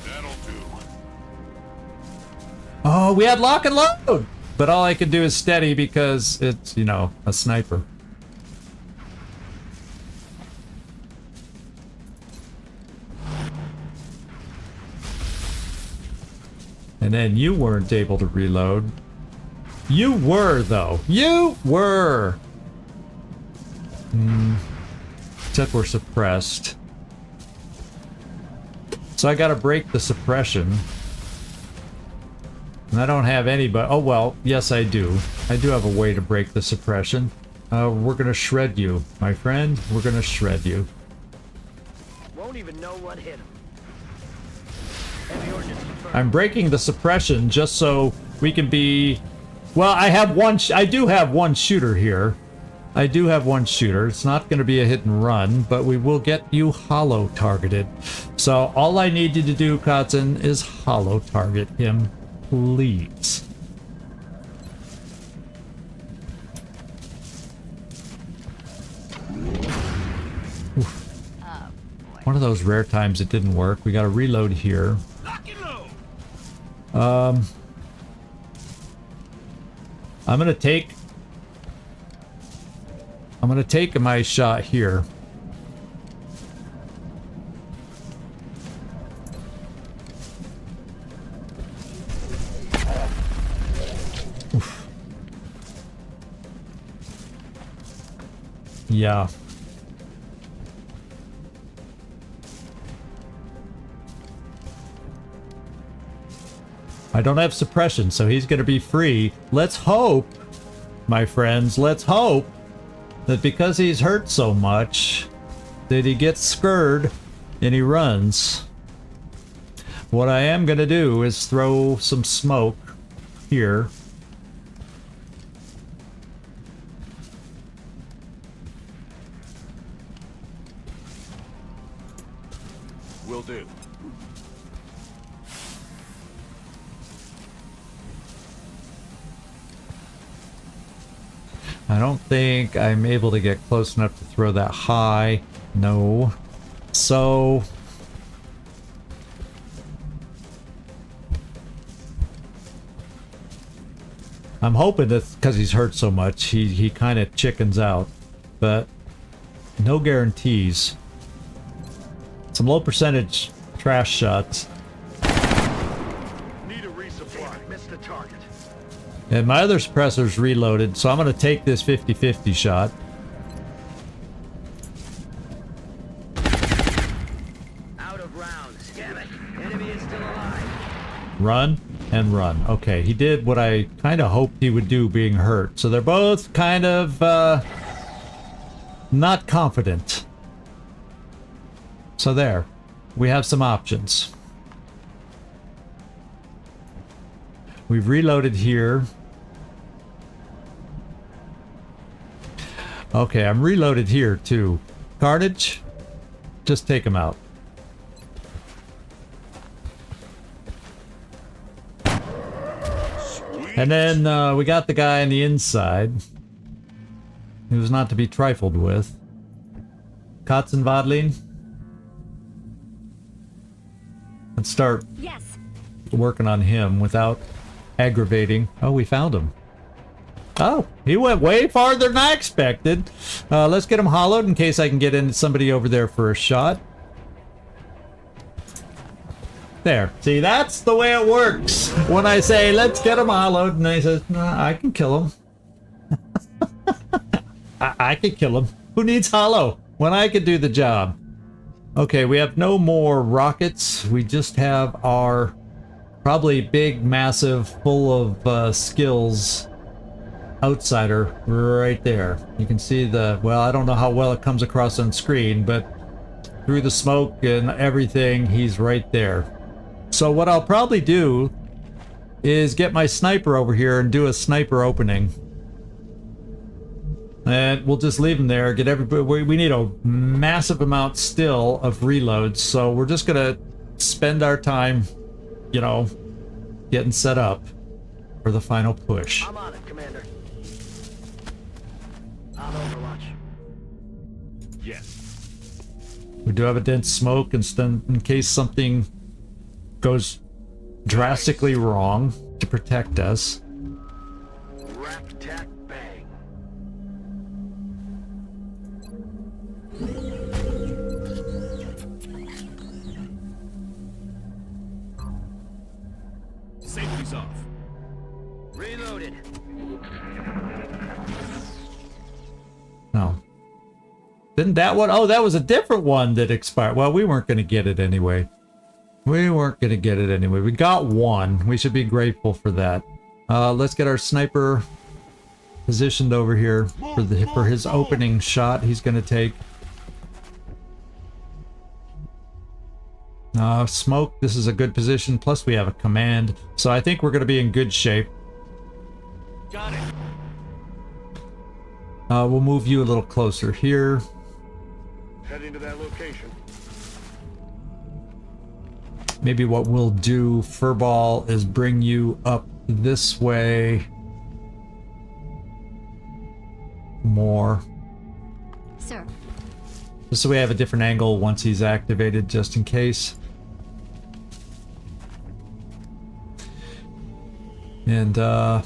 That'll do. Oh, we had lock and load! But all I can do is steady because it's, you know, a sniper. And then you weren't able to reload. You were, though. You were! Except we're suppressed. So I gotta break the suppression. And I don't have any, but... Oh, well, yes, I do. I do have a way to break the suppression. We're gonna shred you, my friend. We're gonna shred you. Won't even know what hit him. Heavy ordnance confirmed. I'm breaking the suppression just so we can be... Well, I have one... I do have one shooter here. I do have one shooter. It's not going to be a hit and run, but we will get you hollow targeted. So all I need you to do, Kotzen, is hollow target him, please. Oof. One of those rare times it didn't work. We got to reload here. I'm gonna take my shot here. Oof. Yeah. I don't have suppression, so he's gonna be free. Let's hope, my friends, let's hope that because he's hurt so much, that he gets scared and he runs. What I am gonna do is throw some smoke here. Will do. I don't think I'm able to get close enough to throw that high. No. So... I'm hoping that because he's hurt so much, he kind of chickens out. But no guarantees. Some low percentage trash shots. Need a resupply. Missed the target. And my other suppressor's reloaded, so I'm going to take this 50-50 shot. Out of rounds. Damn it. Enemy is still alive. Run and run. Okay, he did what I kind of hoped he would do being hurt. So they're both kind of not confident. So there. We have some options. We've reloaded here. Okay, I'm reloaded here too. Carnage, just take him out. And then we got the guy on the inside, who's not to be trifled with. Katzenwadling. Let's start Yes. working on him without aggravating. Oh, we found him. Oh, he went way farther than I expected. Let's get him hollowed in case I can get in somebody over there for a shot. There. See, that's the way it works. When I say, let's get him hollowed, and he says, nah, I can kill him. I can kill him. Who needs hollow when I could do the job? Okay, we have no more rockets. We just have our probably big, massive, full of skills outsider right there. You can see the, well, I don't know how well it comes across on screen, but through the smoke and everything, he's right there. So what I'll probably do is get my sniper over here and do a sniper opening. And we'll just leave him there, get everybody, we need a massive amount still of reloads, so we're just gonna spend our time, you know, getting set up for the final push. I'm on it, Commander. On Overwatch. Yes. We do have a dense smoke in case something goes drastically wrong to protect us. Rap, tack, bang. Safety's off. Reloaded. No. Didn't that one? Oh, that was a different one that expired. Well, we weren't going to get it anyway. We weren't going to get it anyway. We got one. We should be grateful for that. Let's get our sniper positioned over here for his opening shot he's going to take. Smoke, this is a good position. Plus we have a command. So I think we're going to be in good shape. Got it. We'll move you a little closer here. Heading to that location. Maybe what we'll do, Furball, is bring you up this way more. Sir. Just so we have a different angle once he's activated, just in case. And, yeah,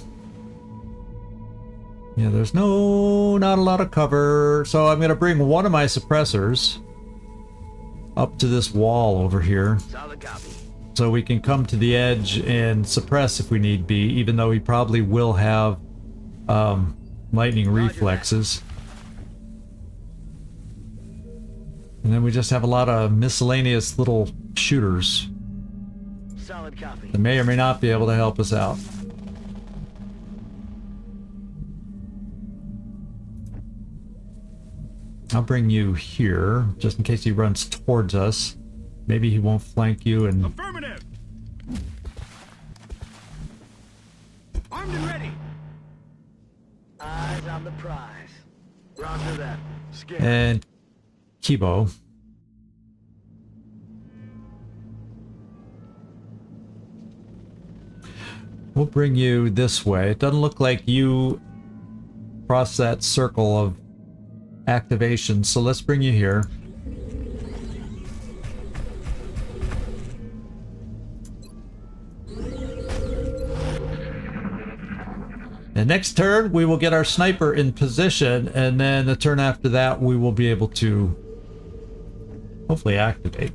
there's not a lot of cover. So I'm going to bring one of my suppressors up to this wall over here. Solid copy. So we can come to the edge and suppress if we need be, even though he probably will have lightning reflexes. And then we just have a lot of miscellaneous little shooters Solid copy. that may or may not be able to help us out. I'll bring you here, just in case he runs towards us. Maybe he won't flank you and... Affirmative. Armed and ready. Eyes on the prize. Roger that. Scan. And... Kibo. We'll bring you this way. It doesn't look like you cross that circle of activation, so let's bring you here. And next turn, we will get our sniper in position, and then the turn after that, we will be able to hopefully activate.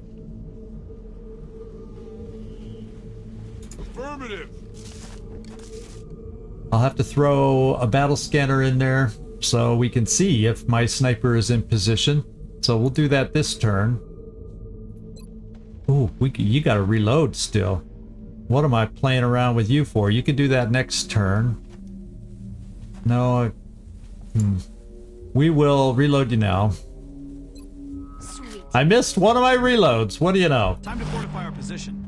Affirmative. I'll have to throw a battle scanner in there so we can see if my sniper is in position. So we'll do that this turn. Ooh, you gotta reload still. What am I playing around with you for? You can do that next turn. No, we will reload you now. Sweet. I missed one of my reloads. What do you know? Time to fortify our position.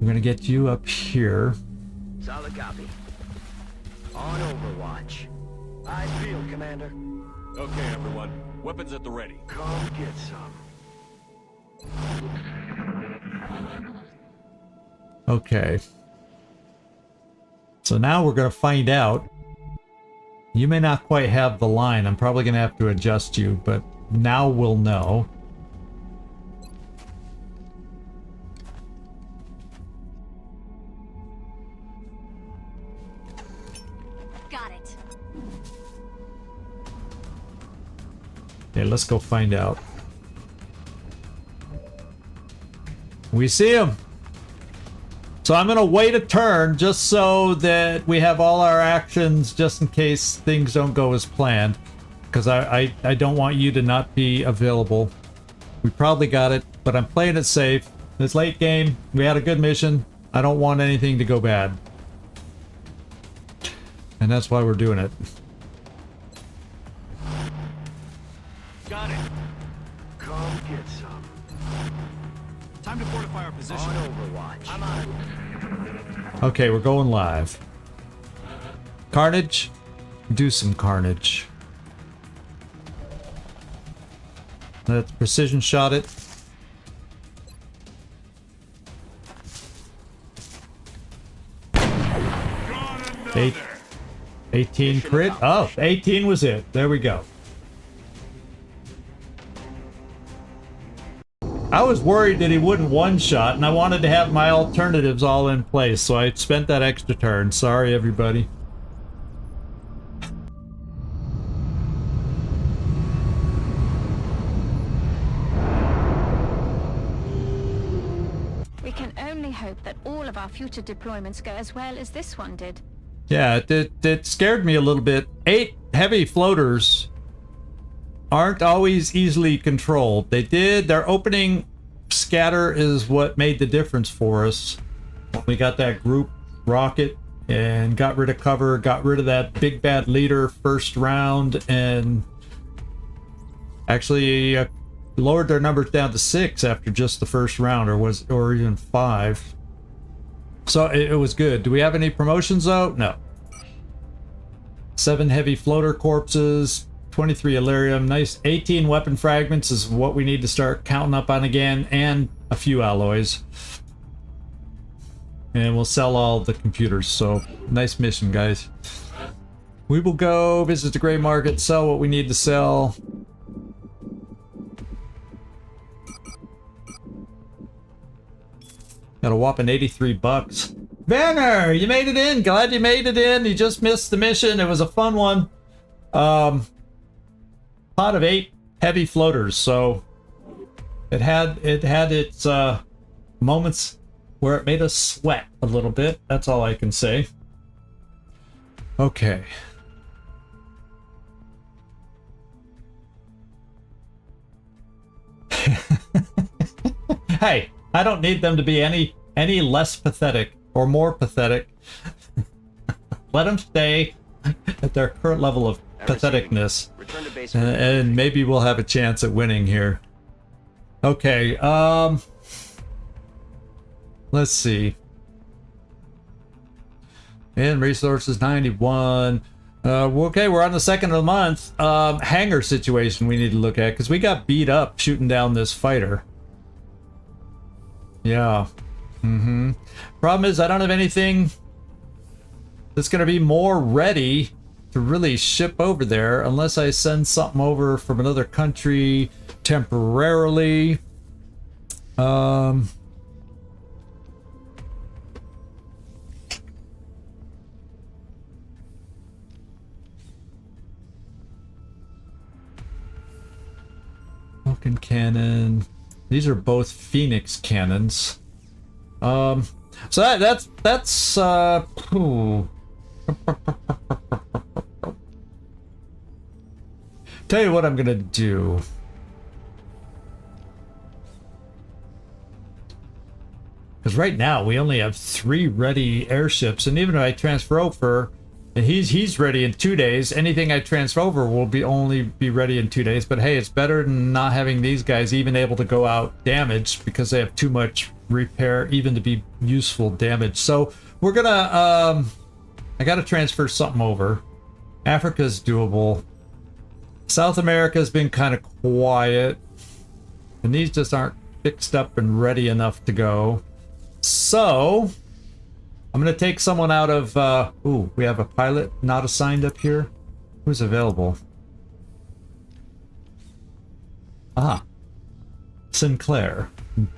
We're gonna get you up here. Solid copy. On Overwatch. I feel, Commander. Okay, everyone. Weapons at the ready. Come get some. Okay. So now we're going to find out. You may not quite have the line. I'm probably going to have to adjust you, but now we'll know. Got it. Okay, let's go find out. We see him. So I'm going to wait a turn just so that we have all our actions just in case things don't go as planned. Because I don't want you to not be available. We probably got it, but I'm playing it safe. It's late game. We had a good mission. I don't want anything to go bad. And that's why we're doing it. Got it. Come get some. Time to fortify our position. On Overwatch. I'm on it. Okay, we're going live. Carnage. Do some carnage. Let's precision shot it. Eight, 18 crit. Oh, 18 was it. There we go. I was worried that he wouldn't one-shot, and I wanted to have my alternatives all in place, so I spent that extra turn. Sorry, everybody. We can only hope that all of our future deployments go as well as this one did. Yeah, it scared me a little bit. 8 heavy floaters aren't always easily controlled. Their opening scatter is what made the difference for us. We got that group rocket and got rid of cover, got rid of that big bad leader first round, and actually lowered their numbers down to 6 after just the first round, or even 5. So it was good. Do we have any promotions though? No. 7 heavy floater corpses, 23 Illyrium, nice 18 weapon fragments is what we need to start counting up on again, and a few alloys. And we'll sell all the computers, so nice mission, guys. We will go visit the gray market, sell what we need to sell. Got a whopping 83 bucks. Banner, you made it in. Glad you made it in. You just missed the mission. It was a fun one. Pot of 8 heavy floaters, so it had its moments where it made us sweat a little bit. That's all I can say. Okay. Hey, I don't need them to be any less pathetic or more pathetic. Let them stay at their current level of patheticness, Return to base. and maybe we'll have a chance at winning here. Okay, let's see. And resources 91. Okay, we're on the 2nd of the month. Hangar situation we need to look at, because we got beat up shooting down this fighter. Yeah. Problem is, I don't have anything that's going to be more ready to really ship over there unless I send something over from another country temporarily. Vulcan cannon. These are both Phoenix cannons. So that's ooh. Tell you what I'm gonna do. Because right now we only have 3 ready airships, and even if I transfer over, and he's ready in 2 days, anything I transfer over will only be ready in 2 days. But hey, it's better than not having these guys even able to go out damaged because they have too much repair even to be useful damage. So we're gonna I got to transfer something over. Africa's doable. South America's been kind of quiet. And these just aren't fixed up and ready enough to go. So, I'm going to take someone out of... ooh, we have a pilot not assigned up here. Who's available? Ah. Sinclair.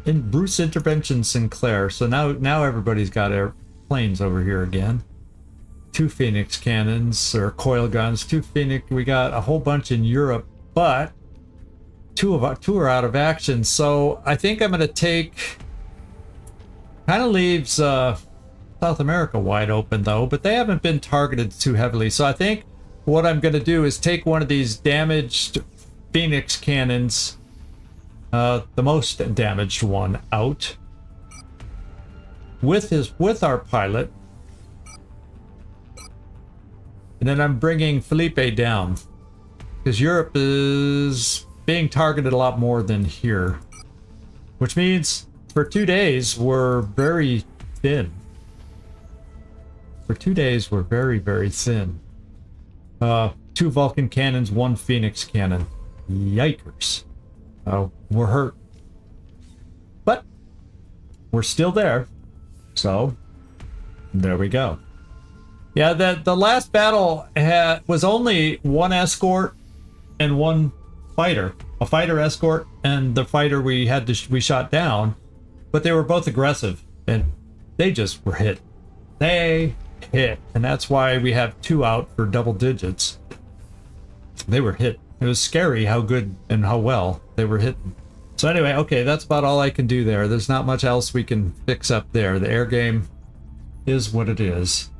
Bruce Intervention Sinclair. So now everybody's got airplanes over here again. 2 Phoenix cannons, or coil guns. 2 Phoenix. We got a whole bunch in Europe, but two are out of action. So I think I'm going to take... Kind of leaves South America wide open, though, but they haven't been targeted too heavily. So I think what I'm going to do is take one of these damaged Phoenix cannons, the most damaged one, out with our pilot. And then I'm bringing Felipe down, because Europe is being targeted a lot more than here. Which means for 2 days, we're very thin. For 2 days, we're very, very thin. 2 Vulcan cannons, 1 Phoenix cannon. Yikers. We're hurt. But we're still there. So, there we go. Yeah, the last battle was only 1 escort and 1 fighter. A fighter escort and the fighter we shot down, but they were both aggressive and they just were hit. They hit, and that's why we have 2 out for double digits. They were hit. It was scary how good and how well they were hitting. So anyway, okay, that's about all I can do there. There's not much else we can fix up there. The air game is what it is.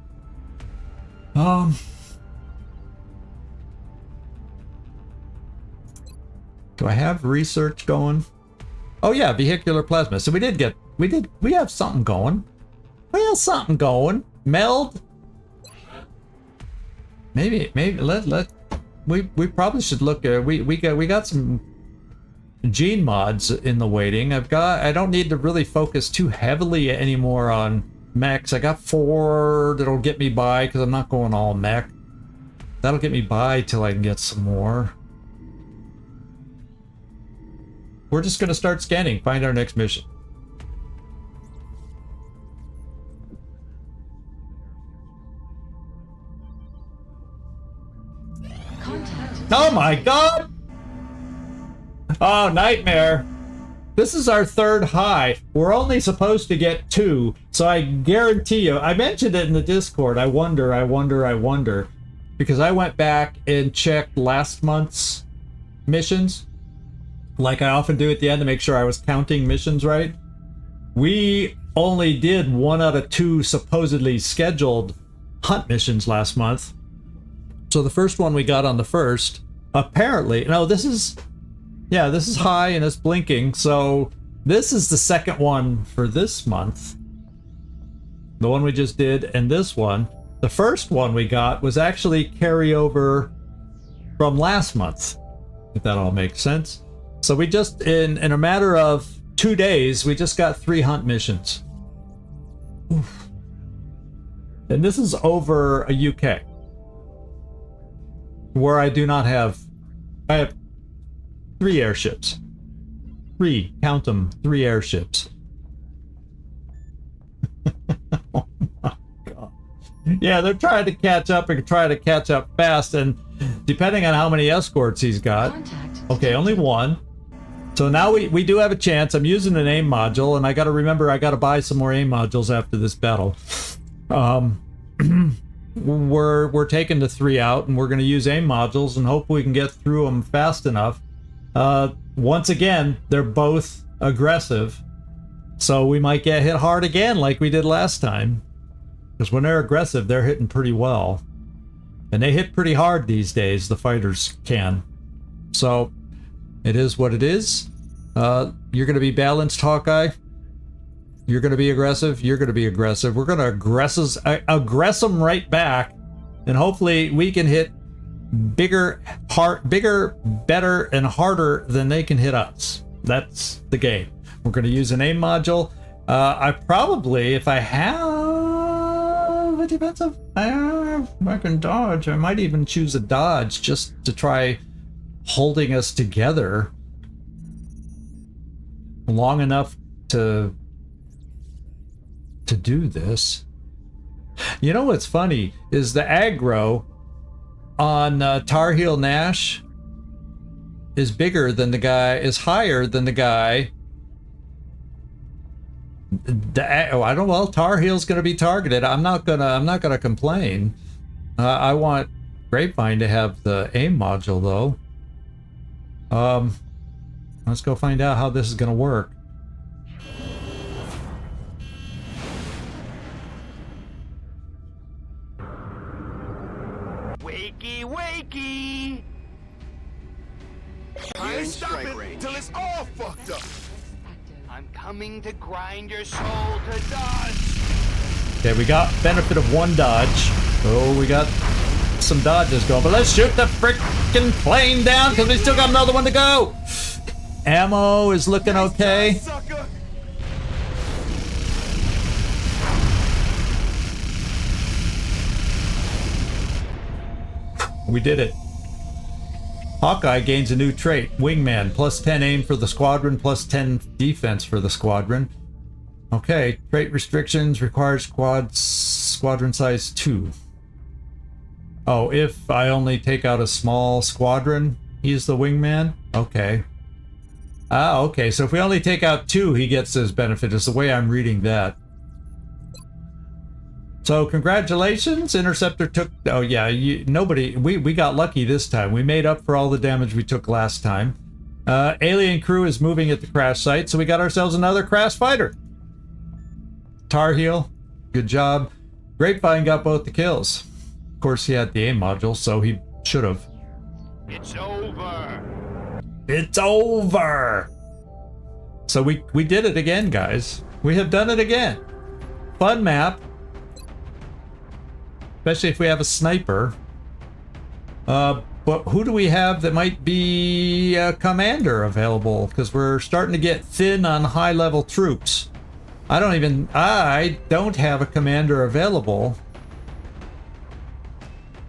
Do I have research going? Oh yeah, vehicular plasma. So we have something going. We have something going. Meld. Maybe we probably should look at we got some gene mods in the waiting. I don't need to really focus too heavily anymore on mechs. I got 4 that'll get me by because I'm not going all mech. That'll get me by till I can get some more. We're just gonna start scanning, find our next mission. Oh my god! Oh, nightmare. This is our 3rd high. We're only supposed to get 2, so I guarantee you, I mentioned it in the Discord, I wonder, because I went back and checked last month's missions, like I often do at the end to make sure I was counting missions right. We only did 1 out of 2 supposedly scheduled hunt missions last month. So the first one we got on the 1st, apparently, no, this is high and it's blinking, so this is the 2nd one for this month. The one we just did, and this one. The first one we got was actually carryover from last month, if that all makes sense. So we just, in a matter of 2 days, we just got 3 hunt missions. Oof. And this is over a UK, where I do not have... I have 3 airships. 3, count them, 3 airships. Oh my god. Yeah, they're trying to catch up and try to catch up fast, and depending on how many escorts he's got. Okay, only 1. So now we do have a chance. I'm using an AIM module, and I gotta remember I gotta buy some more AIM modules after this battle. We're taking the 3 out, and we're gonna use AIM modules and hope we can get through them fast enough. Once again, they're both aggressive, so we might get hit hard again like we did last time. Because when they're aggressive, they're hitting pretty well. And they hit pretty hard these days, the fighters can. So, it is what it is. You're going to be balanced, Hawkeye. You're going to be aggressive. You're going to be aggressive. We're going to aggress them right back. And hopefully we can hit bigger, better, and harder than they can hit us. That's the game. We're going to use an AIM module. I probably, if I have a defensive? I can dodge. I might even choose a dodge just to try holding us together long enough to do this. You know what's funny is the aggro on Tar Heel Nash is bigger than the guy, is higher than the guy. I don't. Well, Tar Heel's going to be targeted. I'm not gonna complain. I want Grapevine to have the aim module though. Let's go find out how this is going to work. Wakey, wakey! I ain't stopping till it's all fucked up. I'm coming to grind your soul to dust. Okay, we got benefit of one dodge. Oh, we got some dodges going, but let's shoot the freaking plane down because we still got another one to go. Ammo is looking okay. Sucker. We did it. Hawkeye gains a new trait, Wingman, plus 10 aim for the squadron, plus 10 defense for the squadron. Okay, trait restrictions requires squadron size 2. Oh, if I only take out a small squadron, he's the Wingman? Okay. Ah, okay, so if we only take out 2, he gets his benefit, is the way I'm reading that. So congratulations, Interceptor took, oh yeah, we got lucky this time. We made up for all the damage we took last time. Alien crew is moving at the crash site, so we got ourselves another crash fighter. Tar Heel, good job. Grapevine got both the kills. Of course, he had the aim module, so he should have. It's over. It's over! So we did it again, guys. We have done it again. Fun map. Especially if we have a sniper. But who do we have that might be a commander available? Because we're starting to get thin on high-level troops. I don't have a commander available.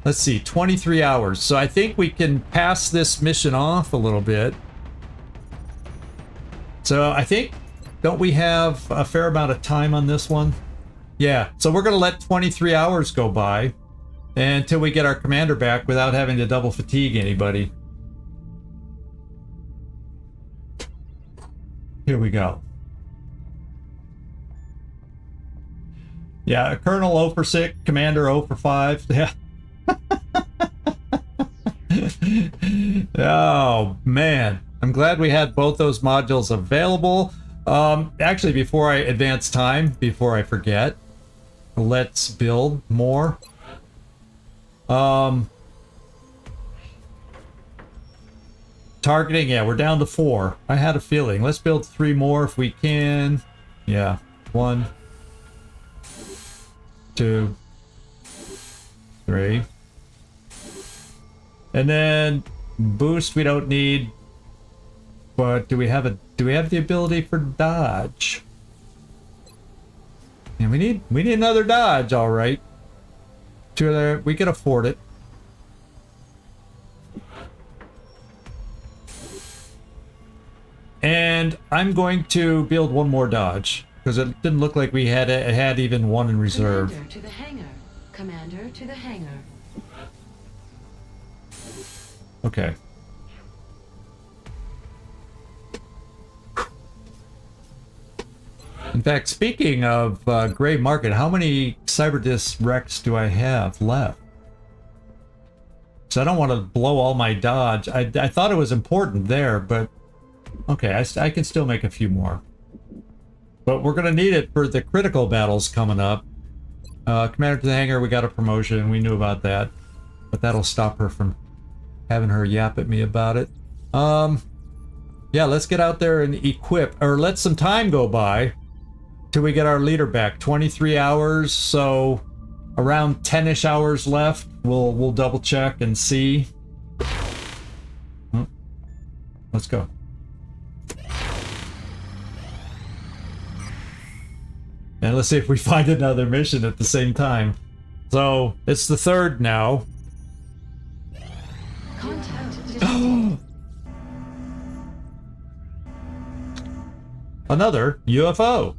Let's see, 23 hours. So I think we can pass this mission off a little bit. So I think, don't we have a fair amount of time on this one? Yeah, so we're going to let 23 hours go by until we get our commander back without having to double fatigue anybody. Here we go. Yeah, Colonel 0 for 6, Commander 0 for 5. Yeah. Oh, man. I'm glad we had both those modules available. Actually, before I advance time, before I forget, let's build more. Targeting, yeah, we're down to 4. I had a feeling. Let's build 3 more if we can. Yeah, 1, 2, 3. And then boost we don't need. But do we have the ability for dodge? And we need another dodge, all right. We can afford it. And I'm going to build one more dodge because it didn't look like we had even one in reserve. Commander to the hangar. Commander to the hangar. Okay. In fact, speaking of gray market, how many Cyberdisc Rex do I have left? So I don't want to blow all my dodge. I thought it was important there, but okay, I can still make a few more. But we're going to need it for the critical battles coming up. Commander to the hangar, we got a promotion. We knew about that. But that'll stop her from having her yap at me about it. Yeah, let's get out there and equip, or let some time go by till we get our leader back. 23 hours, so around 10-ish hours left. We'll double check and see. Let's go. And let's see if we find another mission at the same time. So it's the third now. Contact detected. Another UFO.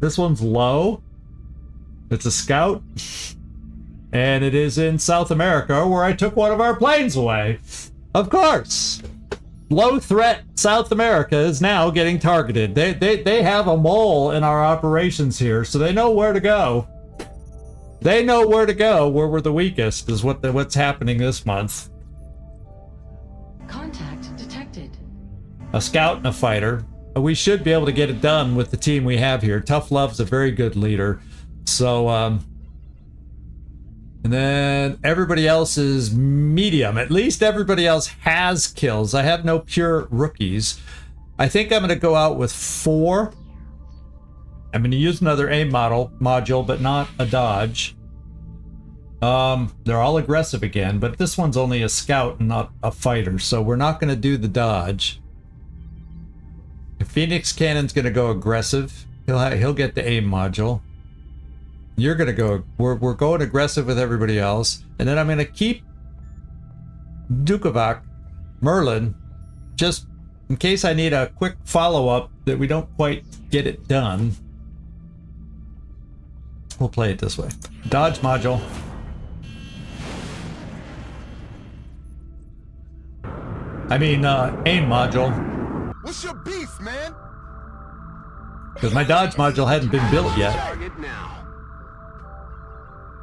This one's low. It's a scout. And it is in South America, where I took one of our planes away. Of course. Low threat South America is now getting targeted. They have a mole in our operations here, so they know where to go. They know where to go, where we're the weakest, is what's happening this month. Contact detected. A scout and a fighter. We should be able to get it done with the team we have here. Tough Love's a very good leader. So, and then everybody else is medium. At least everybody else has kills. I have no pure rookies. I think I'm going to go out with 4. I'm going to use another aim module, but not a dodge. They're all aggressive again, but this one's only a scout and not a fighter, so we're not going to do the dodge. If Phoenix Cannon's going to go aggressive, he'll get the aim module. You're going to go... We're going aggressive with everybody else. And then I'm going to keep Dukovac, Merlin, just in case I need a quick follow-up that we don't quite get it done. We'll play it this way. Dodge module. I mean, aim module. What's your beef, man? Because my dodge module hadn't been built yet. Target now.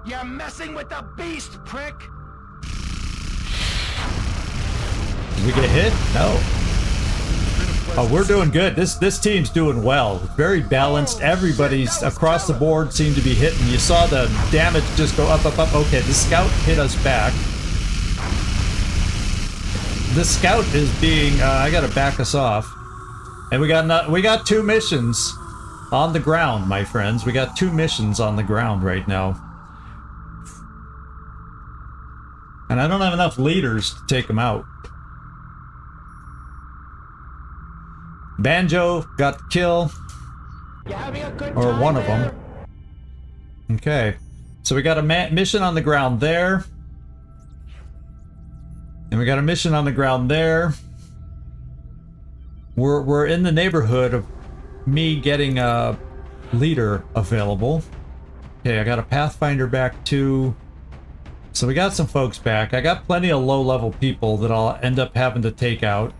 You're messing with the beast, prick! Did we get hit? No. Oh, we're doing good. This team's doing well. Very balanced. Everybody's across the board seemed to be hitting. You saw the damage just go up, up, up. Okay, the scout hit us back. The scout is being... I gotta back us off. And we got 2 missions on the ground, my friends. We got 2 missions on the ground right now. And I don't have enough leaders to take them out. Banjo got the kill. You having a good Or time one of there? them. Okay. So we got a mission on the ground there. And we got a mission on the ground there. We're in the neighborhood of me getting a leader available. Okay, I got a Pathfinder back too. So we got some folks back. I got plenty of low-level people that I'll end up having to take out.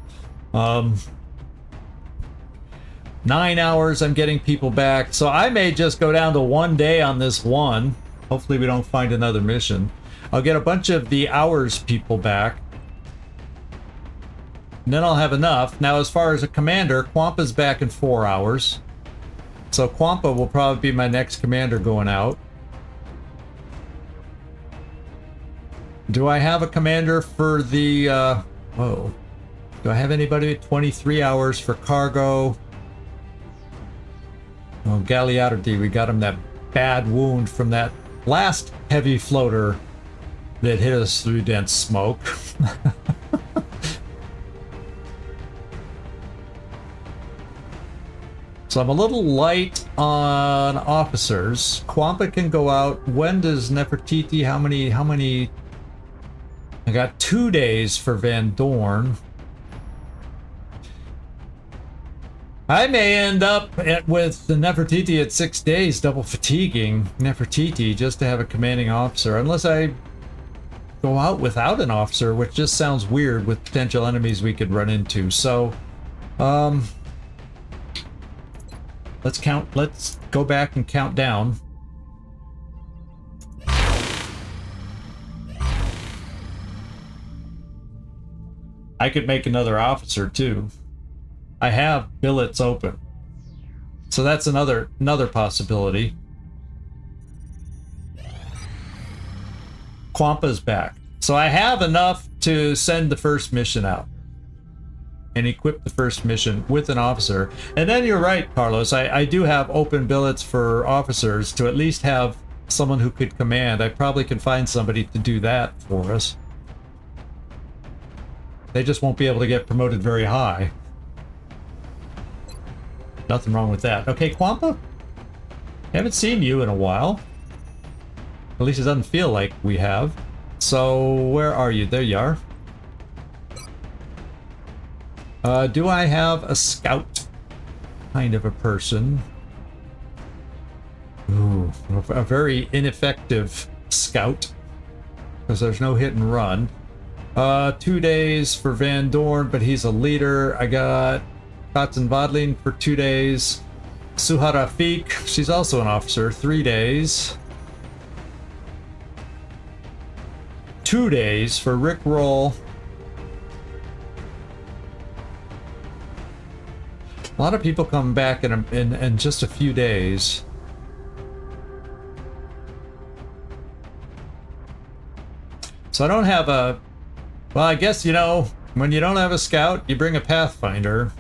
9 hours, I'm getting people back. So I may just go down to 1 day on this one. Hopefully we don't find another mission. I'll get a bunch of the hours people back. And then I'll have enough. Now, as far as a commander, Kwampa's back in 4 hours. So Kwampa will probably be my next commander going out. Do I have a commander for the, whoa. Do I have anybody at 23 hours for cargo? Oh, Galeardi, we got him that bad wound from that last heavy floater that hit us through dense smoke. So I'm a little light on officers. Kwampa can go out. When does Nefertiti, how many? I got 2 days for Van Dorn. I may end up with the Nefertiti at 6 days, double fatiguing Nefertiti just to have a commanding officer, unless I go out without an officer, which just sounds weird with potential enemies we could run into. So, let's go back and count down. I could make another officer too. I have billets open. So that's another possibility. Kwampa's back. So I have enough to send the first mission out. And equip the first mission with an officer. And then you're right, Carlos. I do have open billets for officers to at least have someone who could command. I probably can find somebody to do that for us. They just won't be able to get promoted very high. Nothing wrong with that. Okay, Kwampa? Haven't seen you in a while. At least it doesn't feel like we have. So, where are you? There you are. Do I have a scout kind of a person? Ooh, a very ineffective scout. Because there's no hit and run. 2 days for Van Dorn, but he's a leader. I got Katzen Vodling for 2 days. Suhara Fik, she's also an officer, 3 days. 2 days for Rick Roll. A lot of people come back in just a few days. So I don't have a... Well, I guess, you know, when you don't have a scout, you bring a Pathfinder.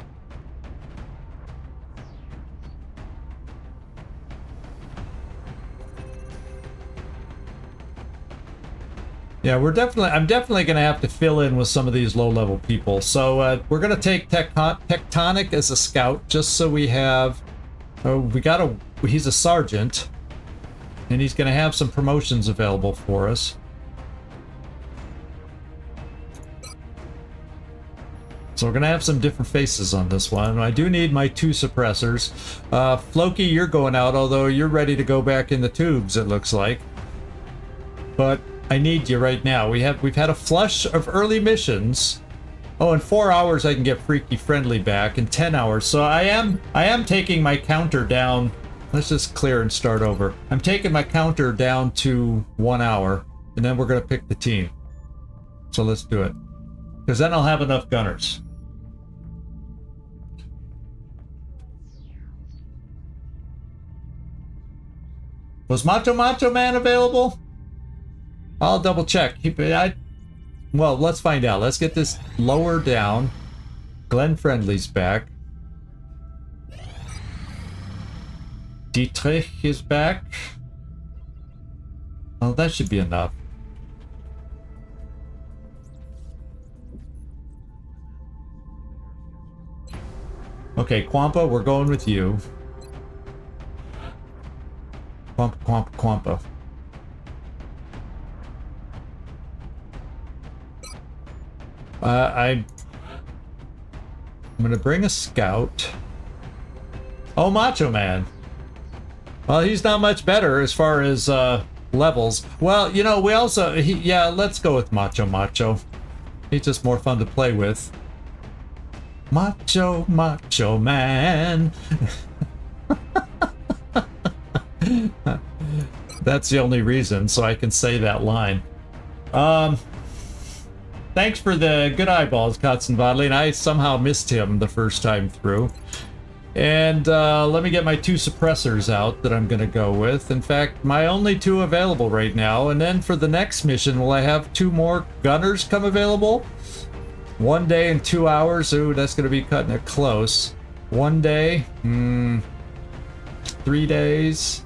Yeah, I'm definitely going to have to fill in with some of these low-level people. So we're going to take Tectonic as a scout, just so we have... he's a sergeant, and he's going to have some promotions available for us. So we're going to have some different faces on this one. I do need my 2 suppressors. Floki, you're going out, although you're ready to go back in the tubes, it looks like. But I need you right now. We've had a flush of early missions. Oh, in 4 hours I can get Freaky Friendly back. In 10 hours. So I am taking my counter down. Let's just clear and start over. I'm taking my counter down to 1 hour. And then we're going to pick the team. So let's do it. Because then I'll have enough gunners. Was Macho Man available? I'll double check. Well, let's find out. Let's get this lower down. Glenn Friendly's back. Dietrich is back. Well, that should be enough. Okay, Quampa, we're going with you. Quampa. I'm gonna bring a scout. Oh, Macho Man. Well, he's not much better as far as levels. Well, you know, we also yeah, let's go with Macho. He's just more fun to play with. Macho Man. That's the only reason, so I can say that line. Thanks for the good eyeballs, Katzen Vodling. I somehow missed him the first time through. And let me get my 2 suppressors out that I'm going to go with. In fact, my only 2 available right now. And then for the next mission, will I have 2 more gunners come available? 1 day and 2 hours. Ooh, that's going to be cutting it close. 1 day. 3 days.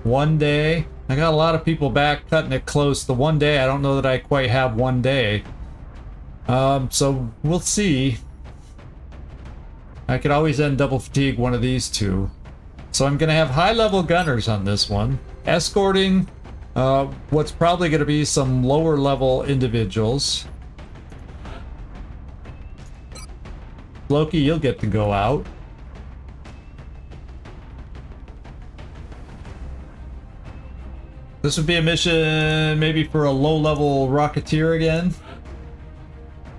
1 day. I got a lot of people back cutting it close. The 1 day, I don't know that I quite have 1 day. So we'll see. I could always end double fatigue one of these 2. So I'm going to have high-level gunners on this one. Escorting what's probably going to be some lower-level individuals. Loki, you'll get to go out. This would be a mission maybe for a low-level Rocketeer again.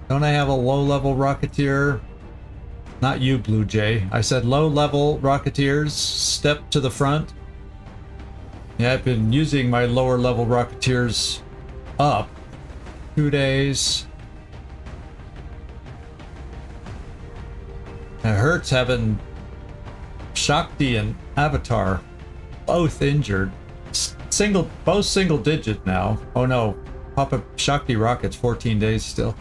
Don't I have a low-level Rocketeer? Not you, Blue Jay. I said low-level Rocketeers. Step to the front. Yeah, I've been using my lower-level Rocketeers up. 2 days. It hurts having Shakti and Avatar both injured. Both single digit now. Oh no, Papa Shakti Rocket's 14 days still.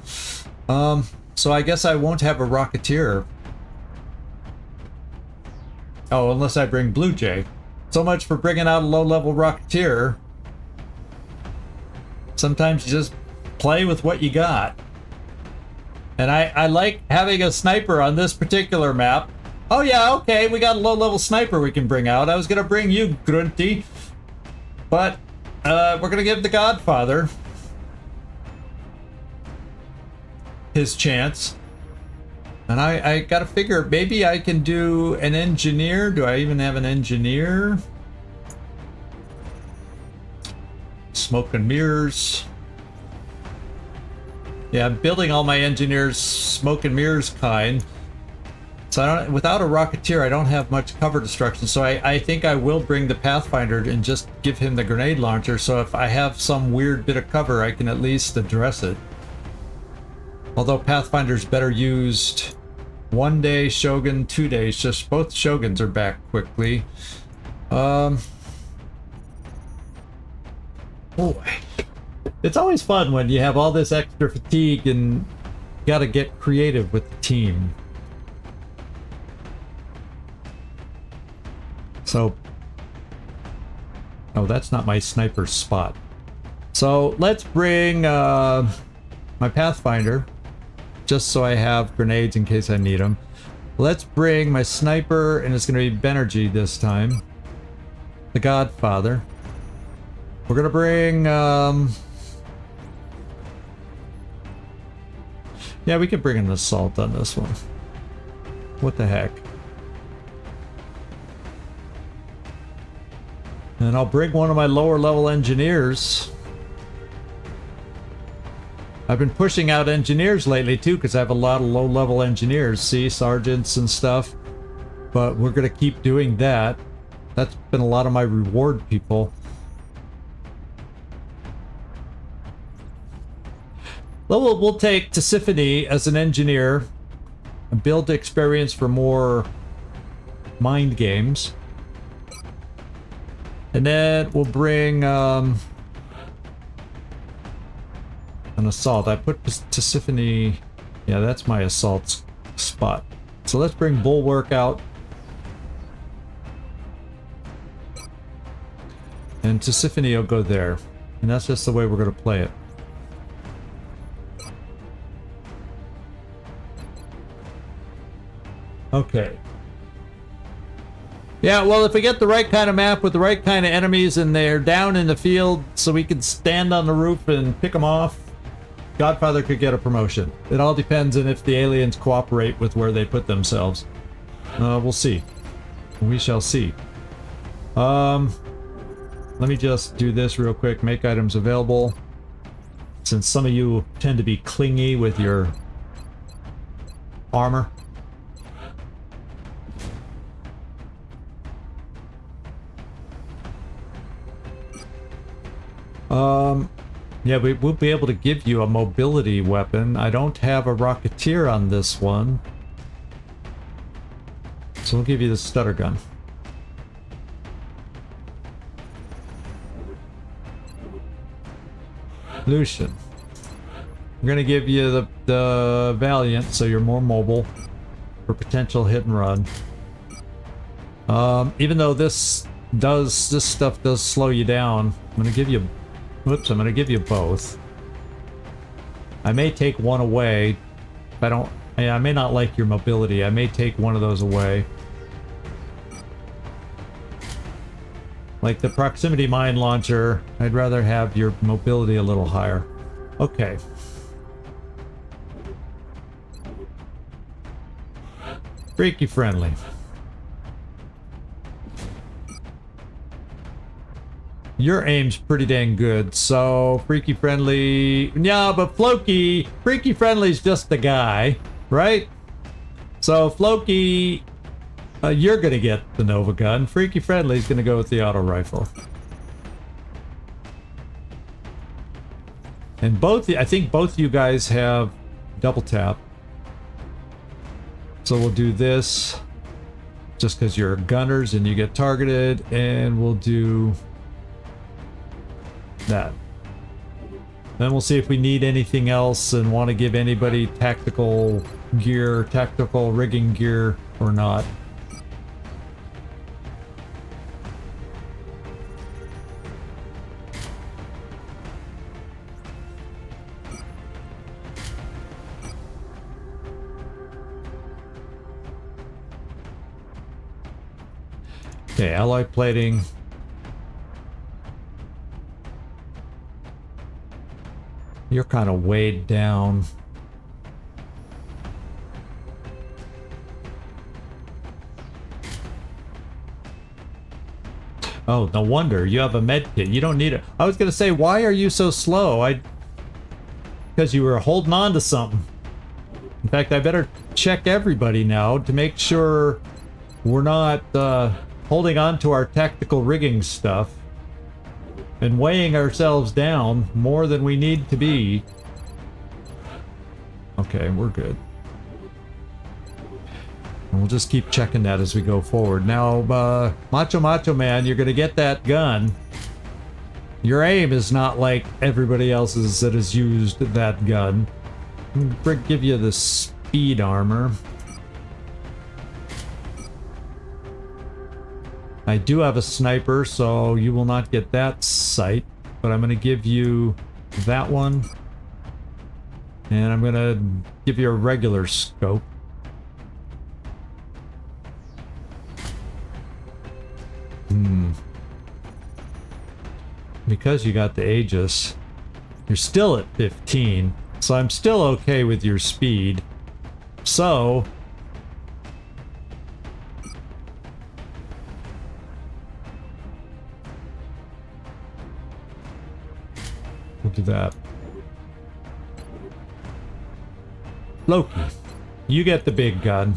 So I guess I won't have a Rocketeer. Oh, unless I bring Blue Jay. So much for bringing out a low-level Rocketeer. Sometimes you just play with what you got. And I like having a sniper on this particular map. Oh yeah, okay, we got a low-level sniper we can bring out. I was gonna bring you, Grunty. But, we're gonna give the Godfather his chance. And I gotta figure, maybe I can do an engineer. Do I even have an engineer? Smoke and mirrors. Yeah, I'm building all my engineers smoke and mirrors kind. So I don't, without a Rocketeer, I don't have much cover destruction. So I think I will bring the Pathfinder and just give him the grenade launcher. So if I have some weird bit of cover, I can at least address it. Although Pathfinder's better used 1 day, Shogun 2 days. Just both Shoguns are back quickly. Oh, it's always fun when you have all this extra fatigue and you gotta get creative with the team. So, oh, that's not my sniper spot. So let's bring my Pathfinder, just so I have grenades in case I need them. Let's bring my sniper, and it's going to be Benergy this time. The Godfather. We're going to bring... yeah, we could bring an assault on this one. What the heck? And I'll bring one of my lower level engineers. I've been pushing out engineers lately too, because I have a lot of low level engineers, see, sergeants and stuff. But we're going to keep doing that. That's been a lot of my reward people. Well, we'll take Tisiphone as an engineer and build experience for more mind games. And then we'll bring an assault. I put Tisiphone... yeah, that's my assault spot. So let's bring Bulwark out. And Tisiphone will go there. And that's just the way we're going to play it. Okay. Yeah, well, if we get the right kind of map with the right kind of enemies and they're down in the field so we can stand on the roof and pick them off, Godfather could get a promotion. It all depends on if the aliens cooperate with where they put themselves. We'll see. We shall see. Let me just do this real quick. Make items available. Since some of you tend to be clingy with your armor. Yeah, we will be able to give you a mobility weapon. I don't have a Rocketeer on this one. So we'll give you the stutter gun. Lucian. We're gonna give you the Valiant, so you're more mobile for potential hit and run. Even though this stuff does slow you down, I'm gonna give you... whoops, I'm gonna give you both. I may take one away. If I don't... I may not like your mobility. I may take one of those away. Like the proximity mine launcher, I'd rather have your mobility a little higher. Okay. Freaky friendly. Your aim's pretty dang good, so freaky friendly... yeah, but Floki... freaky friendly's just the guy, right? So Floki... you're gonna get the Nova gun. Freaky friendly's gonna go with the auto rifle. And both... I think both you guys have double tap. So we'll do this... just because you're gunners and you get targeted, and we'll do... that. Then we'll see if we need anything else and want to give anybody tactical gear, tactical rigging gear or not. Okay, alloy plating. You're kind of weighed down. Oh, no wonder. You have a med kit. You don't need it. I was going to say, why are you so slow? Because you were holding on to something. In fact, I better check everybody now to make sure we're not holding on to our tactical rigging stuff and weighing ourselves down more than we need to be. Okay, we're good. And we'll just keep checking that as we go forward. Now, Macho Man, you're going to get that gun. Your aim is not like everybody else's that has used that gun. I'm going to give you the speed armor. I do have a sniper, so you will not get that sight. But I'm going to give you that one. And I'm going to give you a regular scope. Because you got the Aegis, you're still at 15, so I'm still okay with your speed. So we'll do that. Loki, you get the big gun.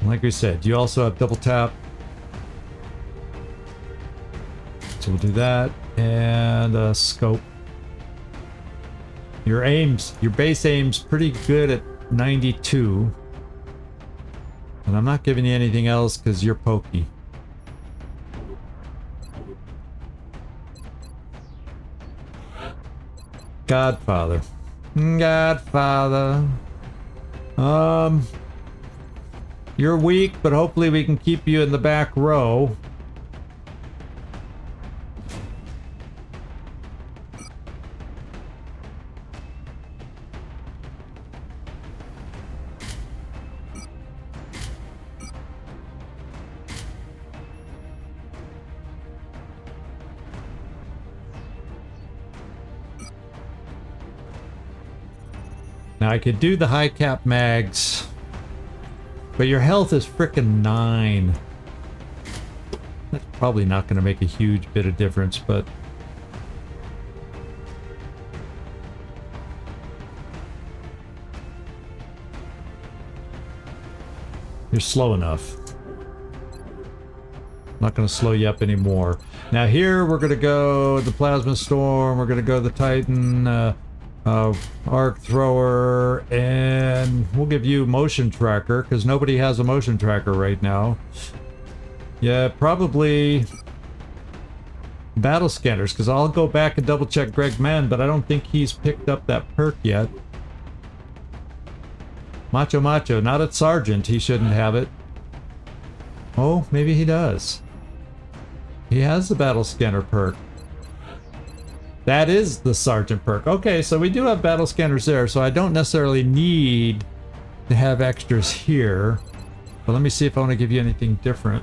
Like we said, you also have double tap. So we'll do that. And scope. Your base aim's pretty good at 92. And I'm not giving you anything else because you're pokey. Godfather. Godfather. You're weak, but hopefully we can keep you in the back row. Now I could do the high cap mags. But your health is frickin' 9. That's probably not going to make a huge bit of difference, but... You're slow enough. Not going to slow you up anymore. Now here we're going to go the Plasma Storm, we're going to go the Titan, Arc Thrower, and we'll give you Motion Tracker, because nobody has a Motion Tracker right now. Yeah, probably Battle Scanners, because I'll go back and double check Greg Mann, but I don't think he's picked up that perk yet. Macho, not at Sergeant, he shouldn't have it. Oh, maybe he does. He has the Battle Scanner perk. That is the Sergeant perk. Okay, so we do have battle scanners there, so I don't necessarily need to have extras here. But let me see if I want to give you anything different.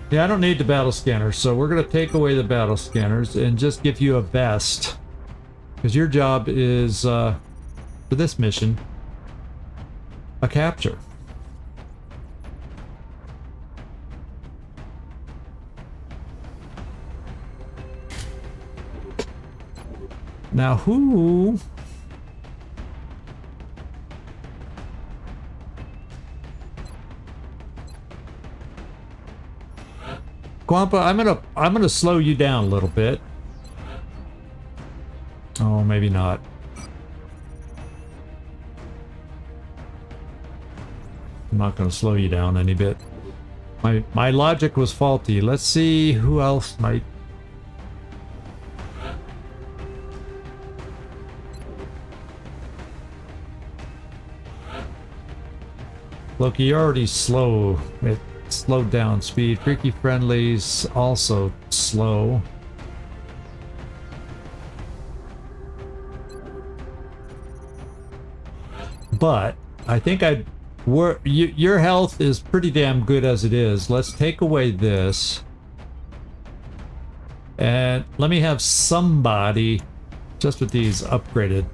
Yeah, I don't need the battle scanners, so we're going to take away the battle scanners and just give you a vest. Because your job is, for this mission, a capture. Now who... Guampa, I'm gonna slow you down a little bit. Oh, maybe not. I'm not gonna slow you down any bit. My logic was faulty. Let's see who else might. Loki, you're already slow. It slowed down speed. Freaky Friendly's also slow. But I think your health is pretty damn good as it is. Let's take away this. And let me have somebody just with these upgraded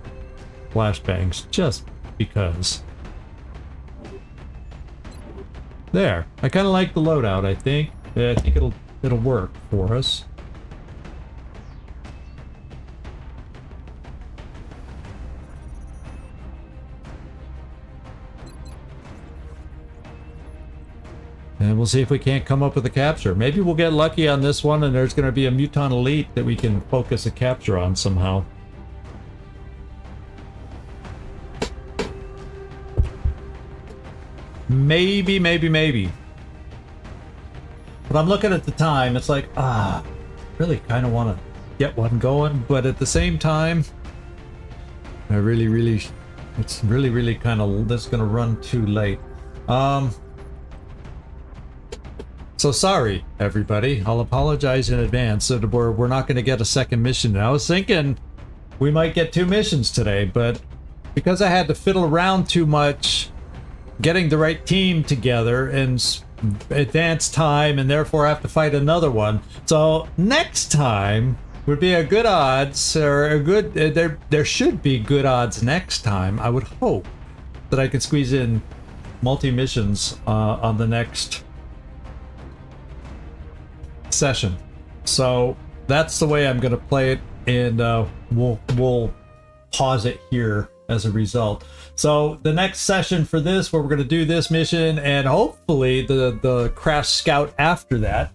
flashbangs, just because. There. I kind of like the loadout, I think. I think it'll work for us. And we'll see if we can't come up with a capture. Maybe we'll get lucky on this one and there's going to be a Muton Elite that we can focus a capture on somehow. Maybe. But I'm looking at the time. It's like, really kind of want to get one going. But at the same time, I really, it's really kind of, that's going to run too late. So sorry, everybody. I'll apologize in advance that we're not going to get a second mission. I was thinking we might get 2 missions today, but because I had to fiddle around too much getting the right team together and advance time, and therefore have to fight another one. So next time would be a good odds, or a good, there should be good odds next time. I would hope that I could squeeze in multi-missions on the next session. So that's the way I'm going to play it, and we'll pause it here as a result. So the next session for this, where we're going to do this mission and hopefully the Crash Scout after that,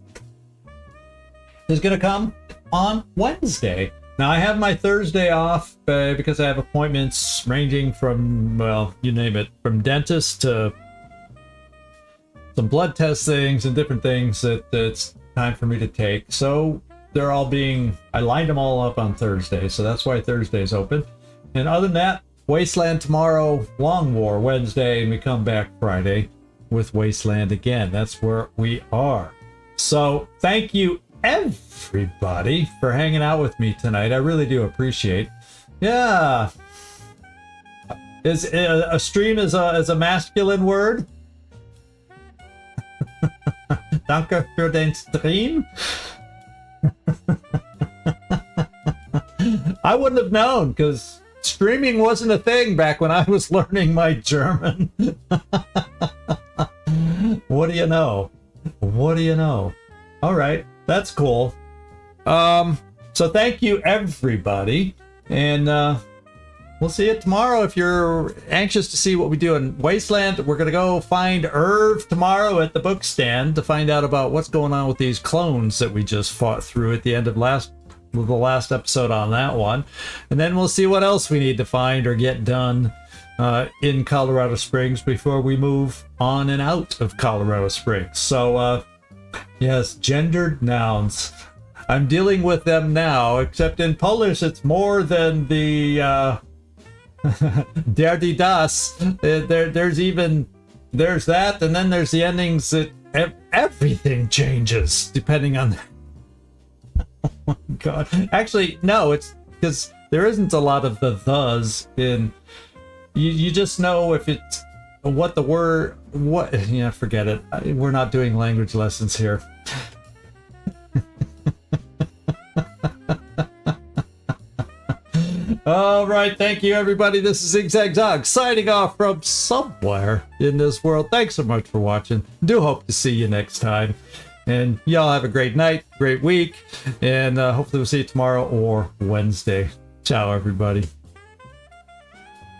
is going to come on Wednesday. Now I have my Thursday off because I have appointments ranging from, well, you name it, from dentist to some blood test things and different things that it's time for me to take. So they're all being, I lined them all up on Thursday, so that's why Thursday's open. And other than that, Wasteland tomorrow, Long War Wednesday, and we come back Friday with Wasteland again. That's where we are. So thank you everybody for hanging out with me tonight. I really do appreciate. Yeah. Is a stream is a masculine word? Danke für den Stream. I wouldn't have known, because streaming wasn't a thing back when I was learning my German. What do you know? What do you know? All right, that's cool. So thank you everybody, and we'll see you tomorrow. If you're anxious to see what we do in Wasteland, we're gonna go find Irv tomorrow at the book stand to find out about what's going on with these clones that we just fought through at the end of the last episode on that one. And then we'll see what else we need to find or get done in Colorado Springs before we move on and out of Colorado Springs. So yes, gendered nouns. I'm dealing with them now, except in Polish it's more than the der die das. There's that, and then there's the endings that everything changes depending on. Oh my god. Actually, no, it's because there isn't a lot of the thes in. You just know if it's what the word, what, yeah, forget it. We're not doing language lessons here. All right, thank you everybody. This is Zigzag signing off from somewhere in this world. Thanks so much for watching. Do hope to see you next time. And y'all have a great night, great week, and hopefully we'll see you tomorrow or Wednesday. Ciao, everybody.